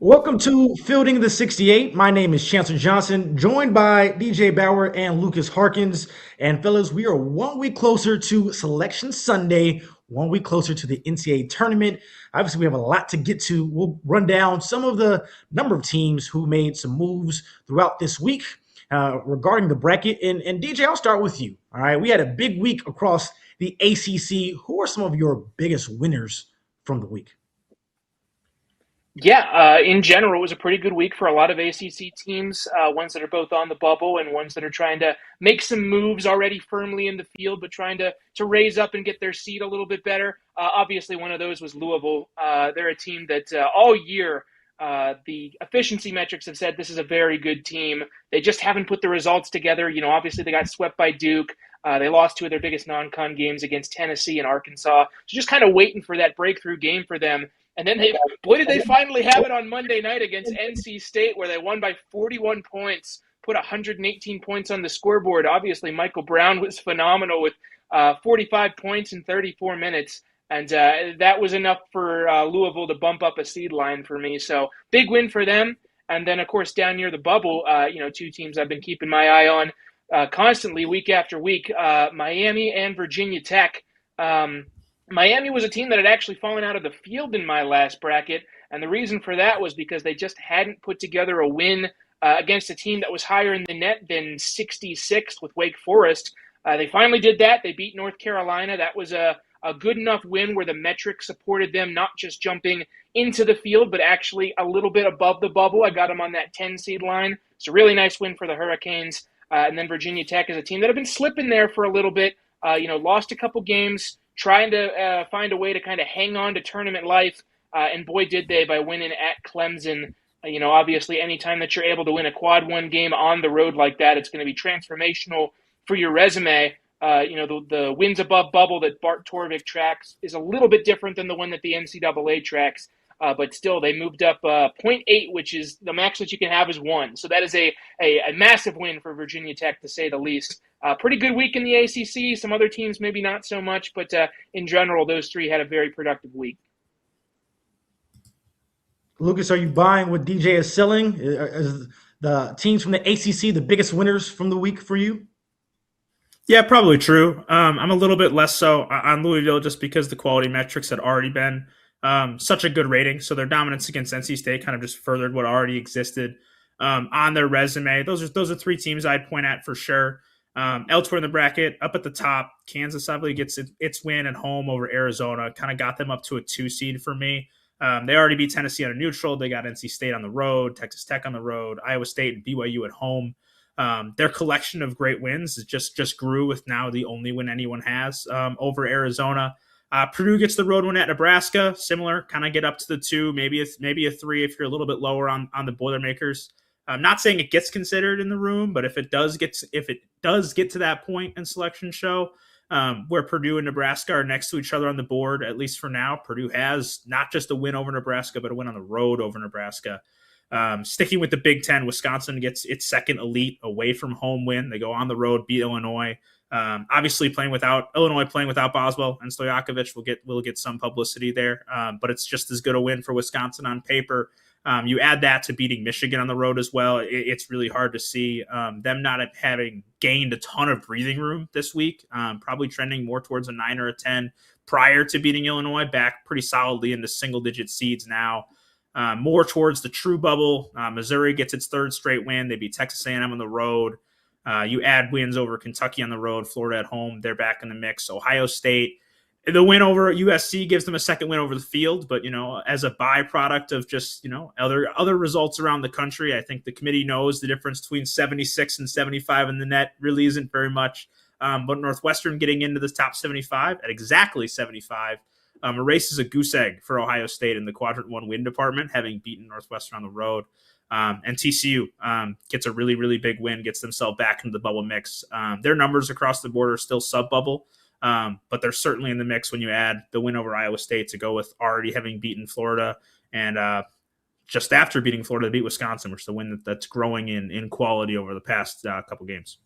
Welcome to Fielding the 68. My name is Chancellor Johnson, joined by DJ Bauer and Lucas Harkins. And fellas, we are 1 week closer to Selection Sunday, 1 week closer to the NCAA tournament. Obviously, we have a lot to get to. We'll run down some of the number of teams who made some moves throughout this week regarding the bracket. And DJ, I'll start with you. All right, we had a big week across the ACC. Who are some of your biggest winners from the week? Yeah, in general, it was a pretty good week for a lot of ACC teams, ones that are both on the bubble and ones that are trying to make some moves already firmly in the field, but trying to raise up and get their seed a little bit better. Obviously, one of those was Louisville. They're a team that all year the efficiency metrics have said this is a very good team. They just haven't put the results together. You know, obviously they got swept by Duke. They lost two of their biggest non-con games against Tennessee and Arkansas. So just kind of waiting for that breakthrough game for them. And then boy, did they finally have it on Monday night against NC State, where they won by 41 points, put 118 points on the scoreboard. Obviously, Michael Brown was phenomenal with 45 points in 34 minutes. And that was enough for Louisville to bump up a seed line for me. So big win for them. And then, of course, down near the bubble, two teams I've been keeping my eye on constantly week after week, Miami and Virginia Tech. Miami was a team that had actually fallen out of the field in my last bracket, and the reason for that was because they just hadn't put together a win against a team that was higher in the net than 66th with Wake Forest. They finally did that. They beat North Carolina. That was a good enough win where the metrics supported them not just jumping into the field, but actually a little bit above the bubble. I got them on that 10 seed line. It's a really nice win for the Hurricanes. And then Virginia Tech is a team that have been slipping there for a little bit, lost a couple games, trying to find a way to kind of hang on to tournament life. And boy, did they by winning at Clemson. Obviously, anytime that you're able to win a quad one game on the road like that, it's going to be transformational for your resume. The wins above bubble that Bart Torvik tracks is a little bit different than the one that the NCAA tracks. But still, they moved up 0.8, which is the max that you can have is 1. So that is a massive win for Virginia Tech, to say the least. Pretty good week in the ACC. Some other teams maybe not so much, but in general, those three had a very productive week. Lucas, are you buying what DJ is selling? Is the teams from the ACC the biggest winners from the week for you? Yeah, probably true. I'm a little bit less so on Louisville just because the quality metrics had already been such a good rating. So their dominance against NC State kind of just furthered what already existed on their resume. Those are three teams I'd point at for sure. Elsewhere in the bracket, up at the top, Kansas obviously gets its win at home over Arizona. Kind of got them up to a 2 seed for me. They already beat Tennessee on a neutral. They got NC State on the road, Texas Tech on the road, Iowa State and BYU at home. Their collection of great wins just grew with now the only win anyone has over Arizona. Purdue gets the road win at Nebraska. Similar, kind of get up to the 2, maybe a 3 if you're a little bit lower on the Boilermakers. I'm not saying it gets considered in the room, but if it does get to that point in selection show where Purdue and Nebraska are next to each other on the board, at least for now, Purdue has not just a win over Nebraska, but a win on the road over Nebraska. Sticking with the Big Ten, Wisconsin gets its second elite away from home win. They go on the road, beat Illinois. Obviously, Illinois playing without Boswell and Stojakovic will get some publicity there, but it's just as good a win for Wisconsin on paper. You add that to beating Michigan on the road as well. It's really hard to see them not having gained a ton of breathing room this week, probably trending more towards a 9 or a 10 prior to beating Illinois, back pretty solidly into single-digit seeds now. More towards the true bubble. Missouri gets its third straight win. They beat Texas A&M on the road. You add wins over Kentucky on the road, Florida at home. They're back in the mix. Ohio State, the win over USC gives them a second win over the field. But, as a byproduct of just, other results around the country, I think the committee knows the difference between 76 and 75 in the net really isn't very much. But Northwestern getting into the top 75 at exactly 75 erases a goose egg for Ohio State in the Quadrant 1 win department, having beaten Northwestern on the road. And TCU gets a really, really big win, gets themselves back into the bubble mix. Their numbers across the board are still sub-bubble, but they're certainly in the mix when you add the win over Iowa State to go with already having beaten Florida and just after beating Florida to beat Wisconsin, which is the win that's growing in quality over the past couple games.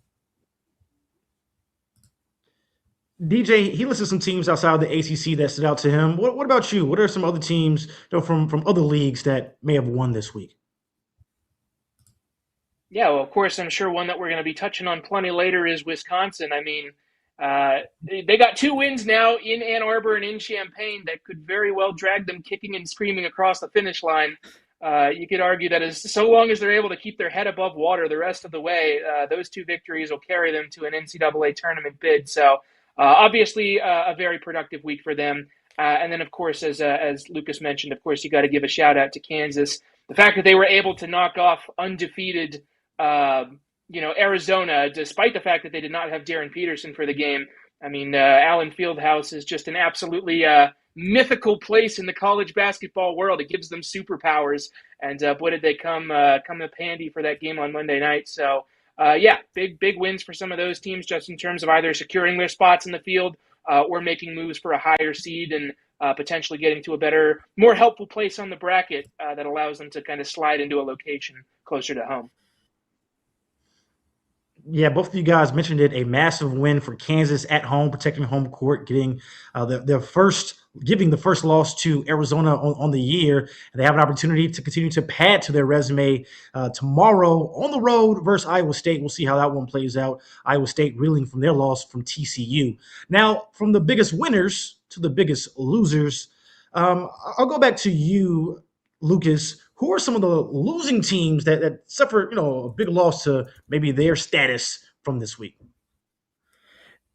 DJ, he listed some teams outside of the ACC that stood out to him. What about you? What are some other teams, from other leagues that may have won this week? Yeah, well, of course, I'm sure one that we're going to be touching on plenty later is Wisconsin. I mean, they got two wins now in Ann Arbor and in Champaign that could very well drag them kicking and screaming across the finish line. You could argue that as so long as they're able to keep their head above water the rest of the way, those two victories will carry them to an NCAA tournament bid. So obviously a very productive week for them. And then, of course, as Lucas mentioned, of course, you got to give a shout out to Kansas. The fact that they were able to knock off undefeated Arizona, despite the fact that they did not have Darren Peterson for the game. I mean, Allen Fieldhouse is just an absolutely mythical place in the college basketball world. It gives them superpowers, and boy, did they come up handy for that game on Monday night. So, big wins for some of those teams, just in terms of either securing their spots in the field or making moves for a higher seed and potentially getting to a better, more helpful place on the bracket that allows them to kind of slide into a location closer to home. Yeah, both of you guys mentioned it. A massive win for Kansas at home, protecting home court, getting giving the first loss to Arizona on the year. And they have an opportunity to continue to add to their resume tomorrow on the road versus Iowa State. We'll see how that one plays out. Iowa State reeling from their loss from TCU. Now, from the biggest winners to the biggest losers, I'll go back to you, Lucas. Who are some of the losing teams that suffered, a big loss to maybe their status from this week?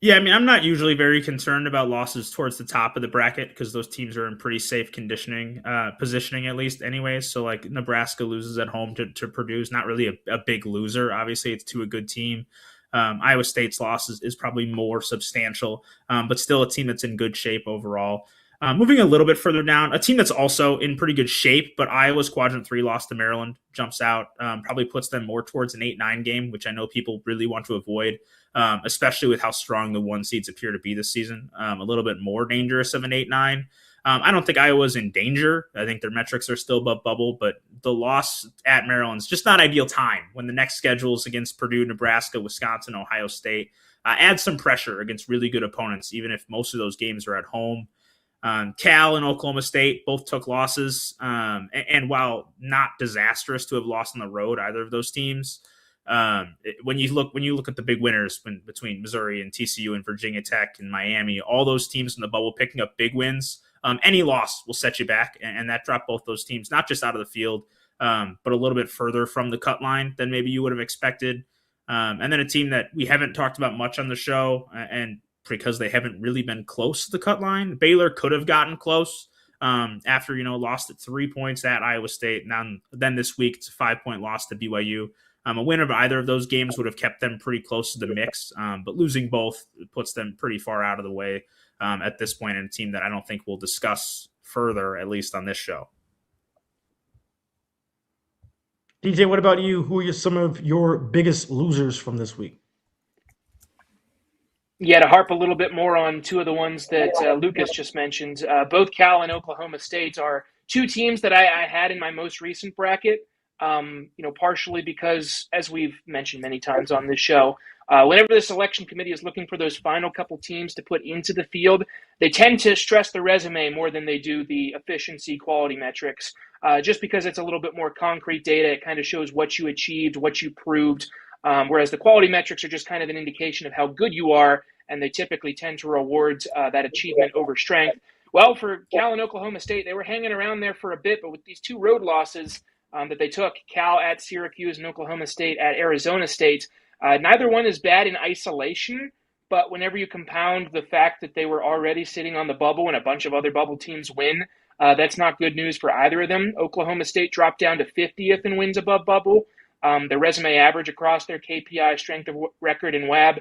Yeah, I mean, I'm not usually very concerned about losses towards the top of the bracket because those teams are in pretty safe positioning at least anyways. So like Nebraska loses at home to Purdue is not really a big loser. Obviously, it's to a good team. Iowa State's loss is probably more substantial, but still a team that's in good shape overall. Moving a little bit further down, a team that's also in pretty good shape, but Iowa's Quadrant 3 loss to Maryland jumps out, probably puts them more towards an 8-9 game, which I know people really want to avoid, especially with how strong the one seeds appear to be this season. A little bit more dangerous of an 8-9. I don't think Iowa's in danger. I think their metrics are still above bubble, but the loss at Maryland's just not ideal time when the next schedule is against Purdue, Nebraska, Wisconsin, Ohio State. Add some pressure against really good opponents, even if most of those games are at home. Cal and Oklahoma State both took losses, and while not disastrous to have lost on the road, either of those teams, when you look at the big winners between Missouri and TCU and Virginia Tech and Miami, all those teams in the bubble picking up big wins, any loss will set you back, and that dropped both those teams not just out of the field, but a little bit further from the cut line than maybe you would have expected. And then a team that we haven't talked about much on the show, and because they haven't really been close to the cut line. Baylor could have gotten close after, lost at 3 points at Iowa State. And then this week, it's a 5-point loss to BYU. A win of either of those games would have kept them pretty close to the mix, but losing both puts them pretty far out of the way at this point, in a team that I don't think we'll discuss further, at least on this show. DJ, what about you? Who are some of your biggest losers from this week? Yeah, to harp a little bit more on two of the ones that Lucas just mentioned, both Cal and Oklahoma State are two teams that I had in my most recent bracket, partially because, as we've mentioned many times on this show, whenever the selection committee is looking for those final couple teams to put into the field, they tend to stress the resume more than they do the efficiency quality metrics, just because it's a little bit more concrete data. It kind of shows what you achieved, what you proved, whereas the quality metrics are just kind of an indication of how good you are, and they typically tend to reward that achievement over strength. Well, for Cal and Oklahoma State, they were hanging around there for a bit, but with these two road losses that they took, Cal at Syracuse and Oklahoma State at Arizona State, neither one is bad in isolation, but whenever you compound the fact that they were already sitting on the bubble and a bunch of other bubble teams win, that's not good news for either of them. Oklahoma State dropped down to 50th in wins above bubble. Their resume average across their KPI strength of record in WAB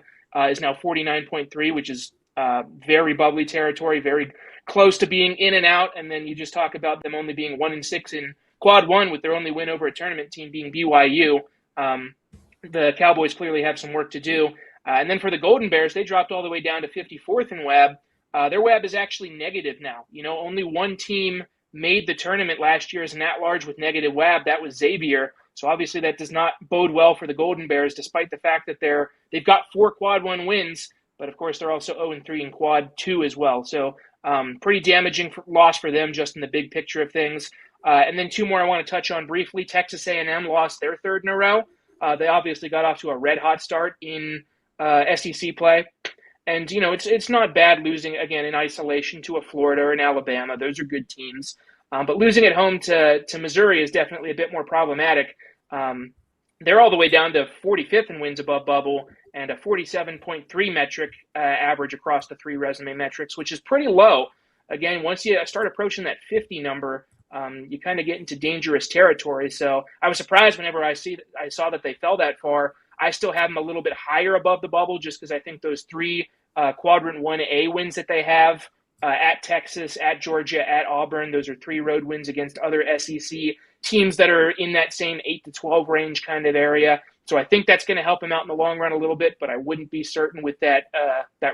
is now 49.3, which is very bubbly territory, very close to being in and out. And then you just talk about them only being 1-6 in quad one, with their only win over a tournament team being BYU. The Cowboys clearly have some work to do. And then for the Golden Bears, they dropped all the way down to 54th in WAB. Their WAB is actually negative now. Only one team made the tournament last year as an at-large with negative WAB. That was Xavier. So obviously that does not bode well for the Golden Bears, despite the fact that they've got 4 quad one wins, but of course they're also 0-3 in quad 2 as well. So pretty damaging loss for them just in the big picture of things. And then two more I want to touch on briefly. Texas A&M lost their third in a row. They obviously got off to a red-hot start in SEC play. And, it's not bad losing, again, in isolation to a Florida or an Alabama. Those are good teams. But losing at home to Missouri is definitely a bit more problematic. They're all the way down to 45th in wins above bubble and a 47.3 metric average across the three resume metrics, which is pretty low. Again, once you start approaching that 50 number, you kind of get into dangerous territory. So I was surprised whenever I saw that they fell that far. I still have them a little bit higher above the bubble just because I think those three quadrant 1A wins that they have at Texas, at Georgia, at Auburn, those are three road wins against other SEC teams that are in that same 8-12 range kind of area. So I think that's going to help them out in the long run a little bit, but I wouldn't be certain with that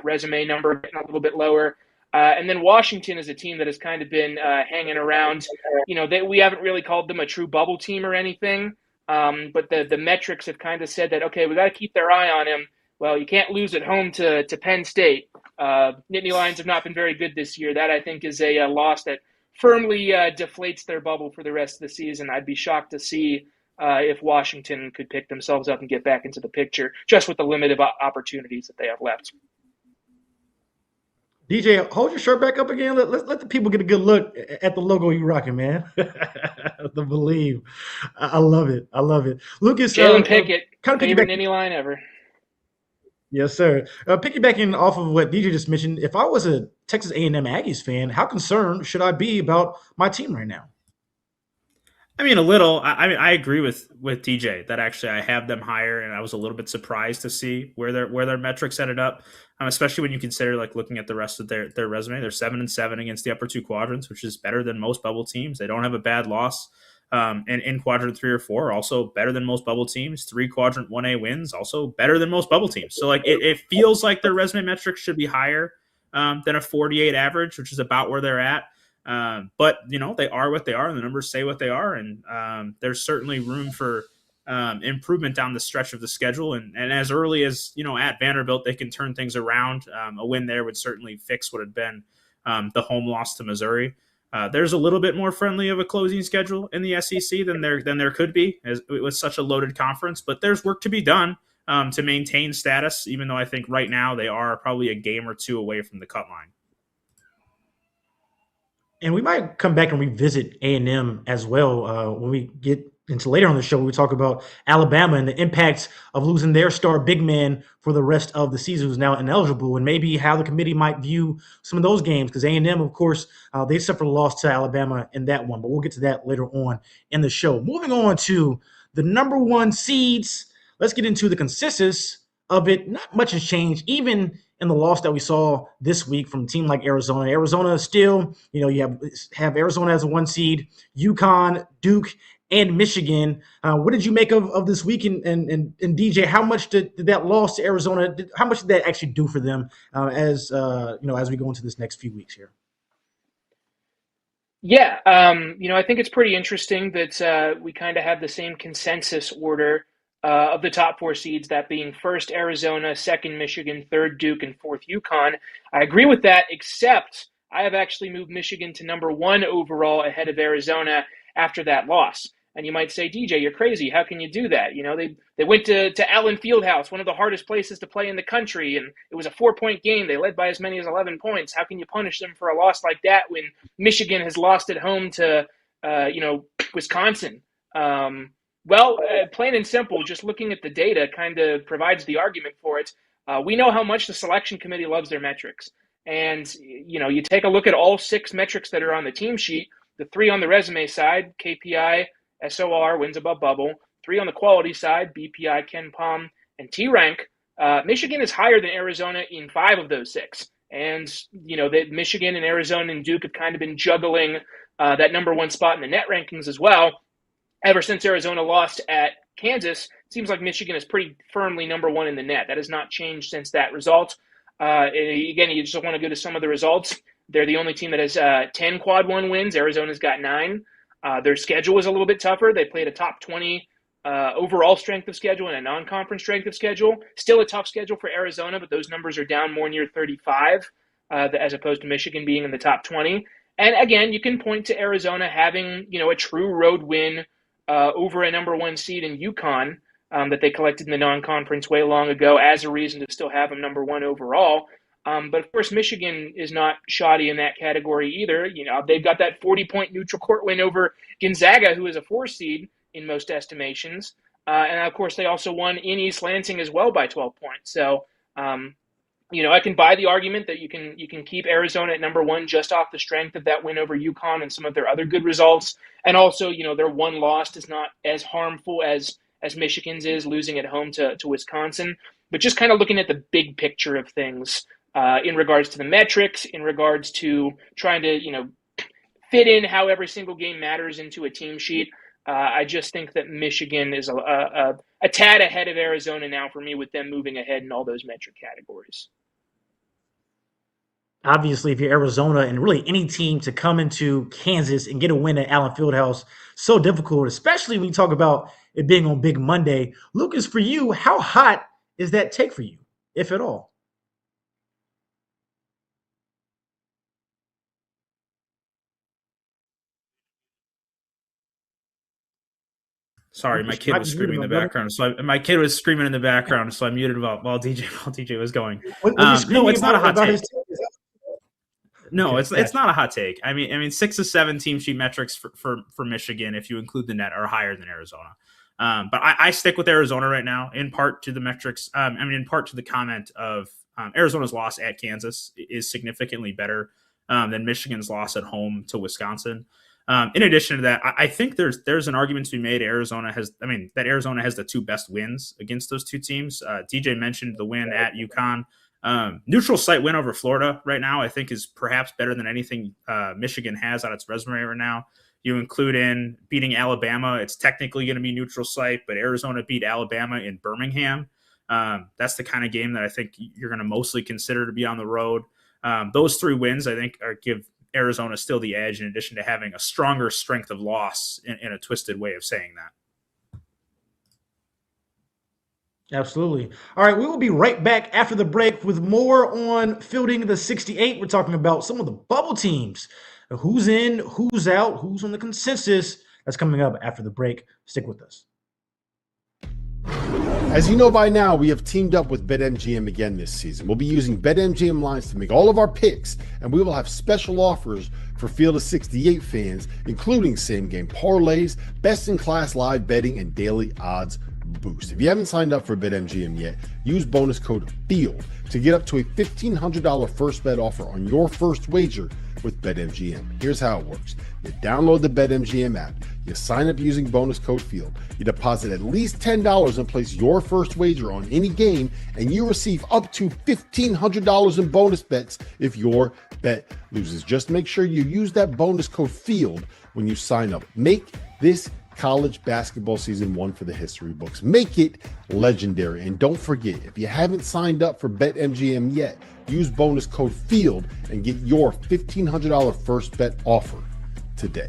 resume number getting a little bit lower. And then Washington is a team that has kind of been hanging around. We haven't really called them a true bubble team or anything, but the metrics have kind of said that, okay, we got to keep their eye on him. Well, you can't lose at home to Penn State. Nittany Lions have not been very good this year. That, I think, is a loss that firmly deflates their bubble for the rest of the season. I'd be shocked to see if Washington could pick themselves up and get back into the picture, just with the limited opportunities that they have left. DJ, hold your shirt back up again. Let the people get a good look at the logo you rocking, man. The Believe. I love it. I love it. Lucas. Jalen Pickett, kind of favorite Nittany line ever. Yes, sir. Piggybacking off of what DJ just mentioned, if I was a Texas A&M Aggies fan, how concerned should I be about my team right now? I mean, a little. I agree with DJ that actually I have them higher, and I was a little bit surprised to see where their metrics ended up, especially when you consider looking at the rest of their resume. They're 7-7 against the upper two quadrants, which is better than most bubble teams. They don't have a bad loss. And in quadrant 3 or 4, also better than most bubble teams. 3 quadrant 1A wins, also better than most bubble teams. So it feels like their resume metrics should be higher than a 48 average, which is about where they're at. But they are what they are, and the numbers say what they are, and there's certainly room for improvement down the stretch of the schedule. And as early as at Vanderbilt, they can turn things around. A win there would certainly fix what had been the home loss to Missouri. There's a little bit more friendly of a closing schedule in the SEC than there could be, as it was such a loaded conference. But there's work to be done to maintain status, even though I think right now they are probably a game or two away from the cut line. And we might come back and revisit A&M as well when we get into later on the show. We talk about Alabama and the impact of losing their star big man for the rest of the season, who's now ineligible, and maybe how the committee might view some of those games, because A&M, of course, they suffered a loss to Alabama in that one, but we'll get to that later on in the show. Moving on to the number one seeds, let's get into the consensus of it. Not much has changed, even in the loss that we saw this week from a team like Arizona. Arizona still, you have Arizona as a 1 seed, UConn, Duke, and Michigan. What did you make of this week? And DJ, how much did that loss to Arizona, how much did that actually do for them as we go into this next few weeks here? Yeah, I think it's pretty interesting that we kind of have the same consensus order of the top 4 seeds, that being first Arizona, second Michigan, third Duke, and fourth UConn. I agree with that, except I have actually moved Michigan to number 1 overall ahead of Arizona after that loss. And you might say, DJ, you're crazy. How can you do that? They went to Allen Fieldhouse, one of the hardest places to play in the country, and it was a 4-point game. They led by as many as 11 points. How can you punish them for a loss like that when Michigan has lost at home to, Wisconsin? Plain and simple, just looking at the data kind of provides the argument for it. We know how much the selection committee loves their metrics. And, you take a look at all 6 metrics that are on the team sheet, the 3 on the resume side, KPI, SOR, wins above bubble, 3 on the quality side, BPI, Ken Palm, and T-Rank. Michigan is higher than Arizona in 5 of those 6. And, that Michigan and Arizona and Duke have kind of been juggling that number 1 spot in the net rankings as well. Ever since Arizona lost at Kansas, it seems like Michigan is pretty firmly number 1 in the net. That has not changed since that result. Again, you just want to go to some of the results. They're the only team that has 10 quad 1 wins. Arizona's got 9. Their schedule was a little bit tougher. They played a top 20 overall strength of schedule and a non-conference strength of schedule. Still a tough schedule for Arizona, but those numbers are down more near 35 as opposed to Michigan being in the top 20. And again, you can point to Arizona having, a true road win over a number one seed in UConn that they collected in the non-conference way long ago as a reason to still have them number one overall. But of course, Michigan is not shoddy in that category either. They've got that 40-point neutral court win over Gonzaga, who is a 4 seed in most estimations. And of course, they also won in East Lansing as well by 12 points. So, I can buy the argument that you can keep Arizona at number one just off the strength of that win over UConn and some of their other good results. And also, their one loss is not as harmful as Michigan's is, losing at home to Wisconsin. But just kind of looking at the big picture of things in regards to the metrics, in regards to trying to, fit in how every single game matters into a team sheet. I just think that Michigan is a tad ahead of Arizona now for me, with them moving ahead in all those metric categories. Obviously, if you're Arizona and really any team to come into Kansas and get a win at Allen Fieldhouse, so difficult, especially when you talk about it being on Big Monday. Lucas, for you, how hot is that take for you, if at all? Sorry, my kid was screaming in the background. So my kid was screaming in the background, so I muted while DJ was going. No, it's not a hot take. No, it's not a hot take. I mean, 6 of 7 team sheet metrics for Michigan, if you include the net, are higher than Arizona. But I stick with Arizona right now, in part to the metrics. In part to the comment of Arizona's loss at Kansas is significantly better than Michigan's loss at home to Wisconsin. In addition to that, I think there's an argument to be made. That Arizona has the 2 best wins against those 2 teams. DJ mentioned the win at UConn. Neutral site win over Florida right now, I think, is perhaps better than anything Michigan has on its resume right now. You include in beating Alabama, it's technically going to be neutral site, but Arizona beat Alabama in Birmingham. That's the kind of game that I think you're going to mostly consider to be on the road. Those 3 wins, I think, give Arizona still the edge, in addition to having a stronger strength of loss in a twisted way of saying that. Absolutely. All right, we will be right back after the break with more on fielding the 68. We're talking about some of the bubble teams, who's in, who's out, who's on the consensus. That's coming up after the break. Stick with us. As you know by now, we have teamed up with BetMGM again this season. We'll be using BetMGM lines to make all of our picks, and we will have special offers for Field of 68 fans, including same-game parlays, best-in-class live betting, and daily odds boost. If you haven't signed up for BetMGM yet, use bonus code FIELD to get up to a $1,500 first bet offer on your first wager with BetMGM. Here's how it works. You download the BetMGM app, you sign up using bonus code FIELD, you deposit at least $10 and place your first wager on any game, and you receive up to $1,500 in bonus bets if your bet loses. Just make sure you use that bonus code FIELD when you sign up. Make this college basketball season one for the history books. Make it legendary. And don't forget, if you haven't signed up for BetMGM yet, use bonus code FIELD and get your $1,500 first bet offer today.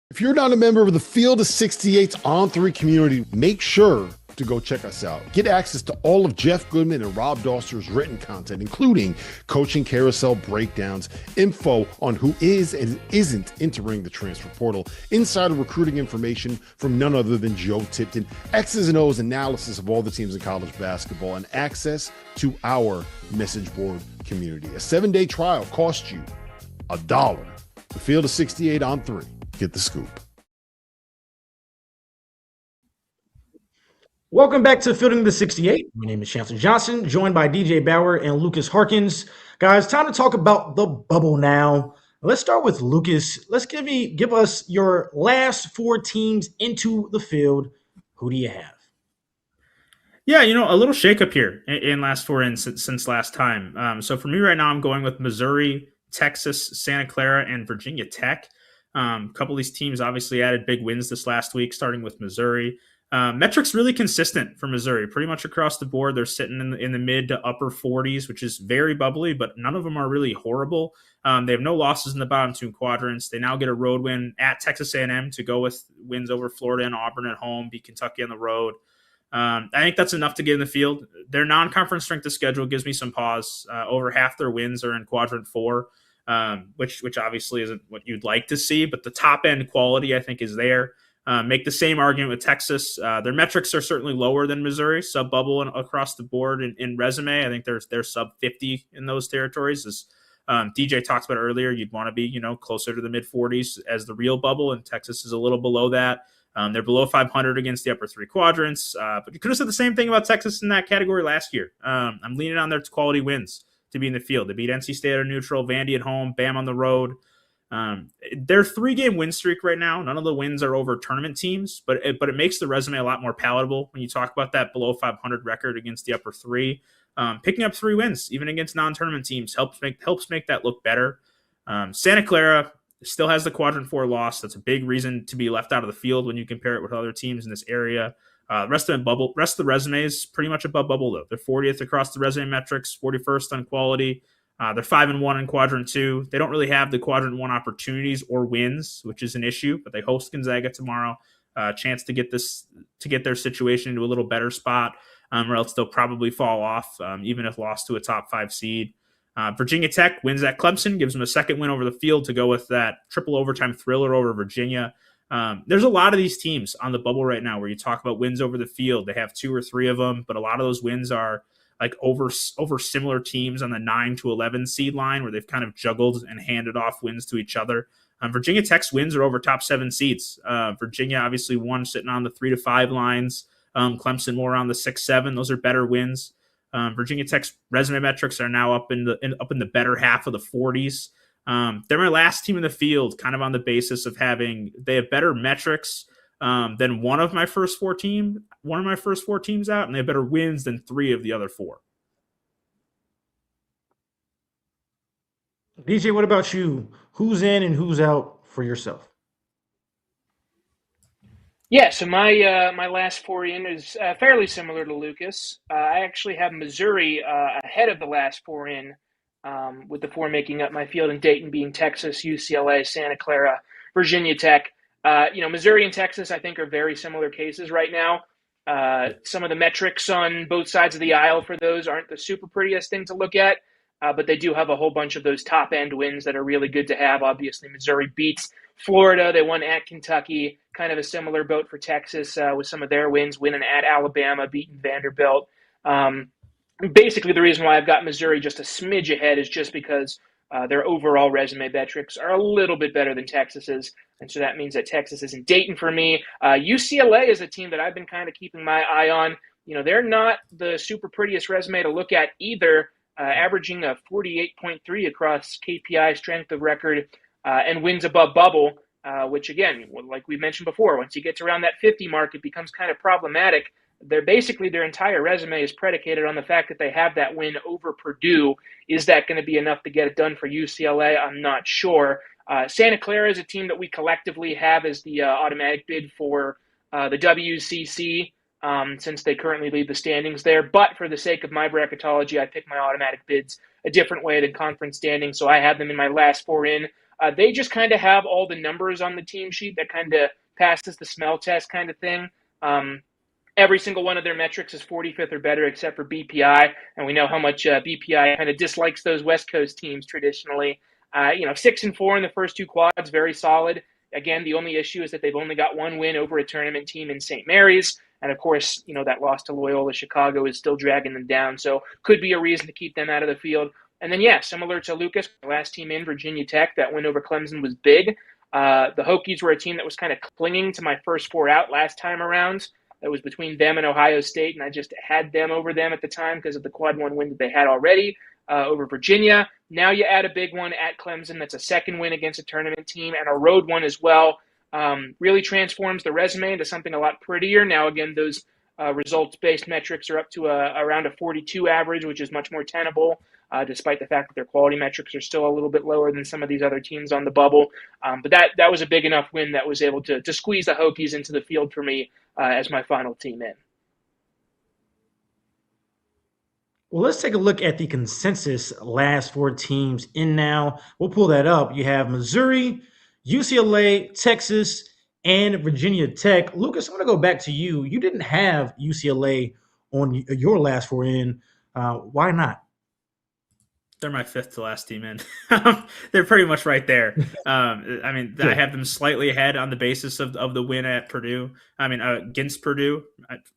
If you're not a member of the Field of 68's On3 community, make sure to go check us out. Get access to all of Jeff Goodman and Rob Doster's written content, including coaching carousel breakdowns, info on who is and isn't entering the transfer portal, insider recruiting information from none other than Joe Tipton, X's and O's analysis of all the teams in college basketball, and access to our message board community. A 7-day trial costs you $1. The Field of 68 on 3. Get the scoop. Welcome back to Fielding the 68. My name is Chancellor Johnson, joined by DJ Bauer and Lucas Harkins. Guys, time to talk about the bubble now. Let's start with Lucas. Let's give us your last 4 teams into the field. Who do you have? Yeah, a little shakeup here in last 4 since last time. So for me right now, I'm going with Missouri, Texas, Santa Clara, and Virginia Tech. A couple of these teams obviously added big wins this last week, starting with Missouri. Metrics really consistent for Missouri, pretty much across the board. They're sitting in the mid to upper 40s, which is very bubbly, but none of them are really horrible. They have no losses in the bottom two quadrants. They now get a road win at Texas A&M to go with wins over Florida and Auburn at home, beat Kentucky on the road. I think that's enough to get in the field. Their non-conference strength of schedule gives me some pause. Over half their wins are in quadrant 4, which obviously isn't what you'd like to see, but the top end quality I think is there. Make the same argument with Texas. Their metrics are certainly lower than Missouri, sub bubble across the board in resume. I think they're sub 50 in those territories. As DJ talked about earlier, you'd want to be closer to the mid 40s as the real bubble, and Texas is a little below that. They're below 500 against the upper three quadrants, but you could have said the same thing about Texas in that category last year. I'm leaning on their quality wins to be in the field. They beat NC State at neutral, Vandy at home, Bam on the road. Their 3-game win streak right now, none of the wins are over tournament teams, but it makes the resume a lot more palatable when you talk about that below 500 record against the upper 3. Picking up 3 wins, even against non-tournament teams, helps make that look better. Santa Clara still has the quadrant 4 loss. That's a big reason to be left out of the field when you compare it with other teams in this area. Rest of the resume is pretty much above bubble though. They're 40th across the resume metrics, 41st on quality. They're 5-1 in quadrant 2. They don't really have the quadrant 1 opportunities or wins, which is an issue, but they host Gonzaga tomorrow. Chance to get their situation into a little better spot, or else they'll probably fall off, even if lost to a top 5 seed. Virginia Tech wins at Clemson, gives them a second win over the field to go with that triple overtime thriller over Virginia. There's a lot of these teams on the bubble right now where you talk about wins over the field. They have 2 or 3 of them, but a lot of those wins are like over similar teams on the 9 to 11 seed line where they've kind of juggled and handed off wins to each other. Virginia Tech's wins are over top 7 seeds. Virginia obviously won sitting on the 3 to 5 lines. Clemson more on the 6-7. Those are better wins. Virginia Tech's resume metrics are now up in the better half of the 40s. They're my last team in the field, kind of on the basis of they have better metrics than one of my first four teams out, and they have better wins than 3 of the other 4. DJ, what about you? Who's in and who's out for yourself? Yeah, so my last 4 in is fairly similar to Lucas. I actually have Missouri ahead of the last 4 in, with the 4 making up my field, and Dayton being Texas, UCLA, Santa Clara, Virginia Tech. Missouri and Texas, I think, are very similar cases right now. Some of the metrics on both sides of the aisle for those aren't the super prettiest thing to look at, but they do have a whole bunch of those top-end wins that are really good to have. Obviously, Missouri beats Florida. They won at Kentucky, kind of a similar boat for Texas with some of their wins, winning at Alabama, beating Vanderbilt. Basically, the reason why I've got Missouri just a smidge ahead is just because their overall resume metrics are a little bit better than Texas's, and so that means that Texas isn't Dayton for me. UCLA is a team that I've been kind of keeping my eye on. They're not the super prettiest resume to look at either, averaging a 48.3 across KPI strength of record and wins above bubble, which, again, like we mentioned before, once you get to around that 50 mark, it becomes kind of problematic. Their entire resume is predicated on the fact that they have that win over Purdue. Is that going to be enough to get it done for UCLA? I'm not sure. Santa Clara is a team that we collectively have as the automatic bid for the WCC, since they currently lead the standings there. But for the sake of my bracketology, I pick my automatic bids a different way than conference standings, so I have them in my last 4 in. They just kind of have all the numbers on the team sheet that kind of passes the smell test kind of thing. Every single one of their metrics is 45th or better except for BPI, and we know how much BPI kind of dislikes those West Coast teams traditionally. 6-4 in the first 2 quads, very solid. Again, the only issue is that they've only got 1 win over a tournament team in St. Mary's, and of course, that loss to Loyola Chicago is still dragging them down, so could be a reason to keep them out of the field. And then, similar to Lucas, the last team in, Virginia Tech, that win over Clemson was big. The Hokies were a team that was kind of clinging to my first 4 out last time around. It was between them and Ohio State, and I just had them over them at the time because of the quad 1 win that they had already over Virginia. Now you add a big one at Clemson. That's a second win against a tournament team and a road one as well. Really transforms the resume into something a lot prettier. Now, again, those results-based metrics are up to around a 42 average, which is much more tenable. despite the fact that their quality metrics are still a little bit lower than some of these other teams on the bubble. But that was a big enough win that was able to squeeze the Hokies into the field for me as my final team in. Well, let's take a look at the consensus last four teams in now. We'll pull that up. You have Missouri, UCLA, Texas, and Virginia Tech. Lucas, I'm going to go back to you. You didn't have UCLA on your last four in. Why not? They're my fifth to last team in. They're pretty much right there. I mean, I have them slightly ahead on the basis of the win at Purdue. I mean, against Purdue,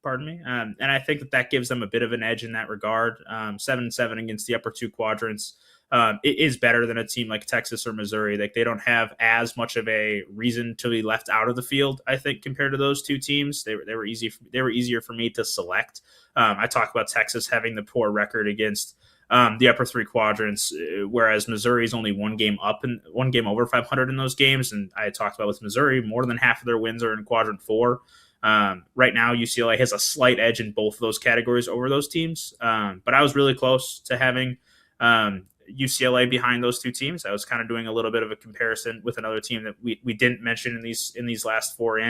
pardon me. And I think that gives them a bit of an edge in that regard. 7-7 against the upper two quadrants. It is better than a team like Texas or Missouri. Like, they don't have as much of a reason to be left out of the field, I think, compared to those two teams. They were easy. They were easier for me to select. I talk about Texas having the poor record against the upper three quadrants, whereas Missouri is only one game over 500 in those games. And I talked about with Missouri, more than half of their wins are in quadrant 4. Right now, UCLA has a slight edge in both of those categories over those teams. But I was really close to having UCLA behind those two teams. I was kind of doing a little bit of a comparison with another team that we didn't mention in these last four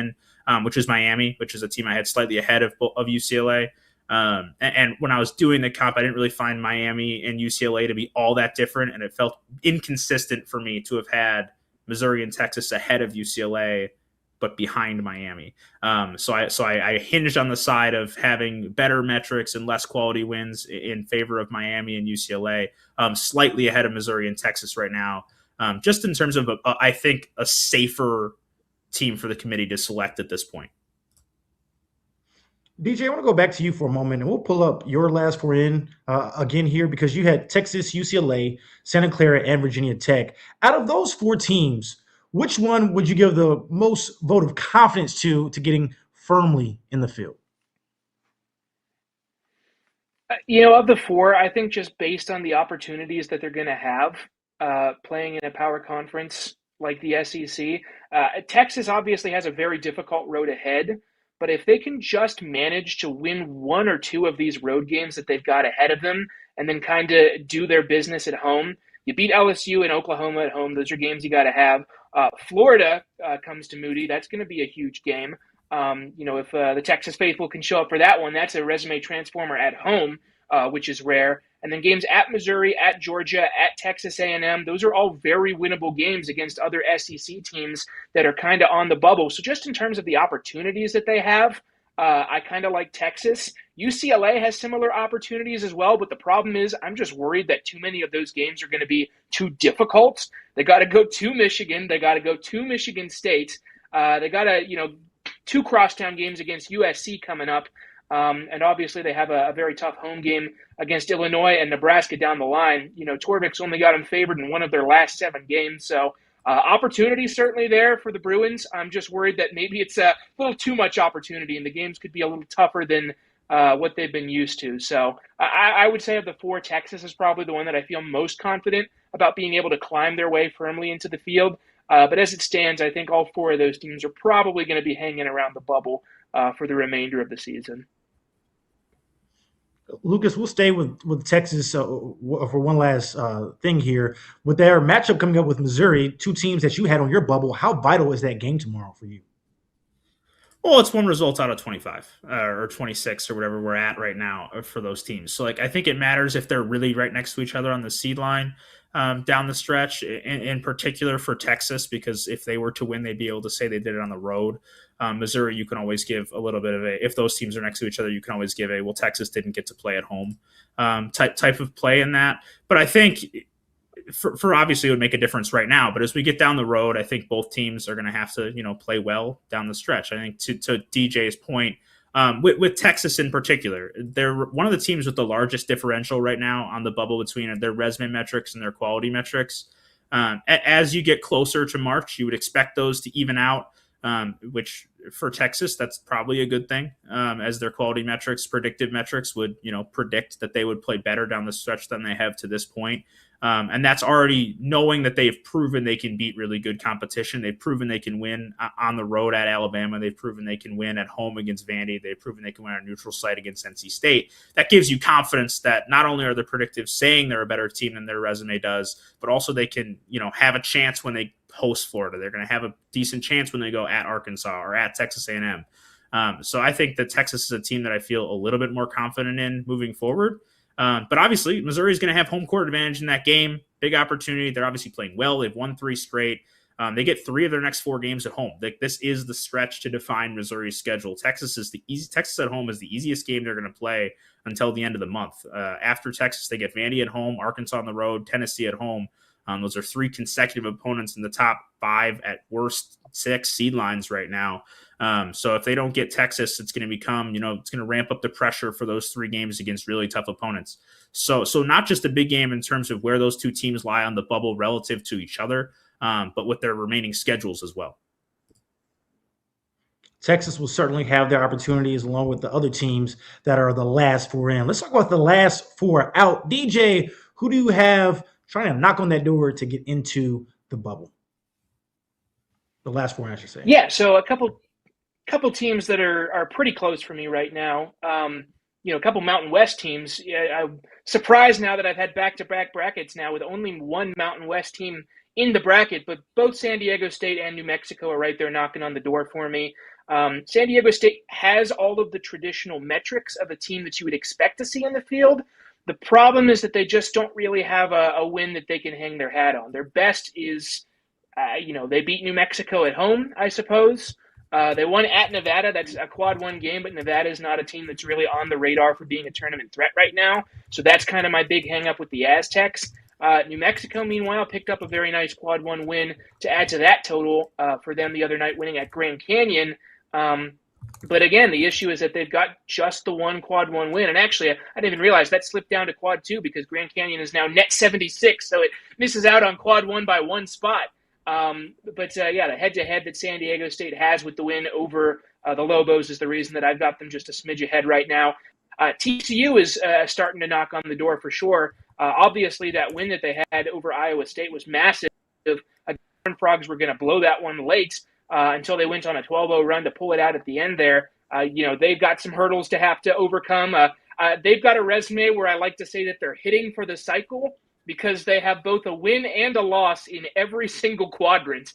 which is Miami, which is a team I had slightly ahead of UCLA. And when I was doing the comp, I didn't really find Miami and UCLA to be all that different, and it felt inconsistent for me to have had Missouri and Texas ahead of UCLA, but behind Miami. So I hinged on the side of having better metrics and less quality wins in favor of Miami and UCLA, slightly ahead of Missouri and Texas right now, just in terms of, I think, a safer team for the committee to select at this point. DJ, I want to go back to you for a moment, and we'll pull up your last four in again here, because you had Texas, UCLA, Santa Clara, and Virginia Tech. Out of those four teams, which one would you give the most vote of confidence to getting firmly in the field? Of the four, I think just based on the opportunities that they're going to have playing in a power conference like the SEC, Texas obviously has a very difficult road ahead. But if they can just manage to win one or two of these road games that they've got ahead of them and then kind of do their business at home, you beat LSU and Oklahoma at home. Those are games you got to have. Florida comes to Moody. That's going to be a huge game. If the Texas faithful can show up for that one, that's a resume transformer at home, which is rare. And then games at Missouri, at Georgia, at Texas A&M, those are all very winnable games against other SEC teams that are kind of on the bubble. So just in terms of the opportunities that they have, I kind of like Texas. UCLA has similar opportunities as well, but the problem is I'm just worried that too many of those games are going to be too difficult. They got to go to Michigan. They got to go to Michigan State. They got to, two crosstown games against USC coming up. And obviously they have a very tough home game against Illinois and Nebraska down the line. Torvik's only got them favored in one of their last 7 games. So opportunity certainly there for the Bruins. I'm just worried that maybe it's a little too much opportunity and the games could be a little tougher than what they've been used to. So I would say of the 4, Texas is probably the one that I feel most confident about being able to climb their way firmly into the field. But as it stands, I think all 4 of those teams are probably going to be hanging around the bubble for the remainder of the season. Lucas, we'll stay with Texas for one last thing here. With their matchup coming up with Missouri, 2 teams that you had on your bubble, how vital is that game tomorrow for you? Well, it's one result out of 25 or 26 or whatever we're at right now for those teams. So, I think it matters if they're really right next to each other on the seed line down the stretch, in particular for Texas, because if they were to win, they'd be able to say they did it on the road. Missouri, you can always give a little bit of if those teams are next to each other, you can always give well, Texas didn't get to play at home type of play in that. But I think for obviously it would make a difference right now. But as we get down the road, I think both teams are going to have to, play well down the stretch. I think to DJ's point, with Texas in particular, they're one of the teams with the largest differential right now on the bubble between their resume metrics and their quality metrics. As you get closer to March, you would expect those to even out, which for Texas, that's probably a good thing, as their quality metrics, predictive metrics would, predict that they would play better down the stretch than they have to this point. And that's already knowing that they've proven they can beat really good competition. They've proven they can win on the road at Alabama. They've proven they can win at home against Vandy. They've proven they can win on a neutral site against NC State. That gives you confidence that not only are the predictives saying they're a better team than their resume does, but also they can, have a chance when they host Florida. They're going to have a decent chance when they go at Arkansas or at Texas A&M. So I think that Texas is a team that I feel a little bit more confident in moving forward. But obviously, Missouri is going to have home court advantage in that game. Big opportunity. They're obviously playing well. They've won 3 straight. They get 3 of their next 4 games at home. This is the stretch to define Missouri's schedule. Texas at home is the easiest game they're going to play until the end of the month. After Texas, they get Vandy at home, Arkansas on the road, Tennessee at home. Those are 3 consecutive opponents in the top 5 at worst 6 seed lines right now. So if they don't get Texas, it's going to become, it's going to ramp up the pressure for those 3 games against really tough opponents. So not just a big game in terms of where those 2 teams lie on the bubble relative to each other, but with their remaining schedules as well. Texas will certainly have their opportunities along with the other teams that are the last 4 in. Let's talk about the last 4 out. DJ, who do you have trying to knock on that door to get into the bubble? The last 4, I should say. Yeah, so a couple teams that are pretty close for me right now. A couple Mountain West teams. I'm surprised now that I've had back-to-back brackets now with only one Mountain West team in the bracket, but both San Diego State and New Mexico are right there knocking on the door for me. San Diego State has all of the traditional metrics of a team that you would expect to see in the field. The problem is that they just don't really have a win that they can hang their hat on. Their best is, they beat New Mexico at home, I suppose. They won at Nevada. That's a quad 1 game, but Nevada is not a team that's really on the radar for being a tournament threat right now. So that's kind of my big hang up with the Aztecs. New Mexico, meanwhile, picked up a very nice quad 1 win to add to that total for them the other night, winning at Grand Canyon. But again, the issue is that they've got just the one quad 1 win. And actually, I didn't even realize that slipped down to quad 2 because Grand Canyon is now net 76. So it misses out on quad 1 by 1 spot. The head-to-head that San Diego State has with the win over the Lobos is the reason that I've got them just a smidge ahead right now. TCU is starting to knock on the door for sure. Obviously, that win that they had over Iowa State was massive. Frogs were going to blow that one late until they went on a 12-0 run to pull it out at the end there. They've got some hurdles to have to overcome. They've got a resume where I like to say that they're hitting for the cycle, because they have both a win and a loss in every single quadrant,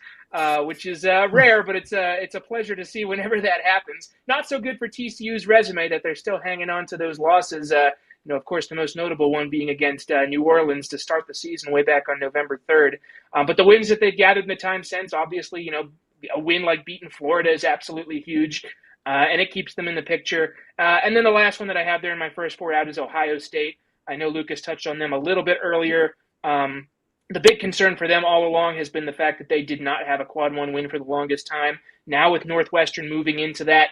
which is rare, but it's a pleasure to see whenever that happens. Not so good for TCU's resume that they're still hanging on to those losses. Of course, the most notable one being against New Orleans to start the season way back on November 3rd. But the wins that they've gathered in the time since, obviously, a win like beating Florida is absolutely huge, and it keeps them in the picture. And then the last one that I have there in my first 4 out is Ohio State. I know Lucas touched on them a little bit earlier. The big concern for them all along has been the fact that they did not have a quad 1 win for the longest time. Now with Northwestern moving into that,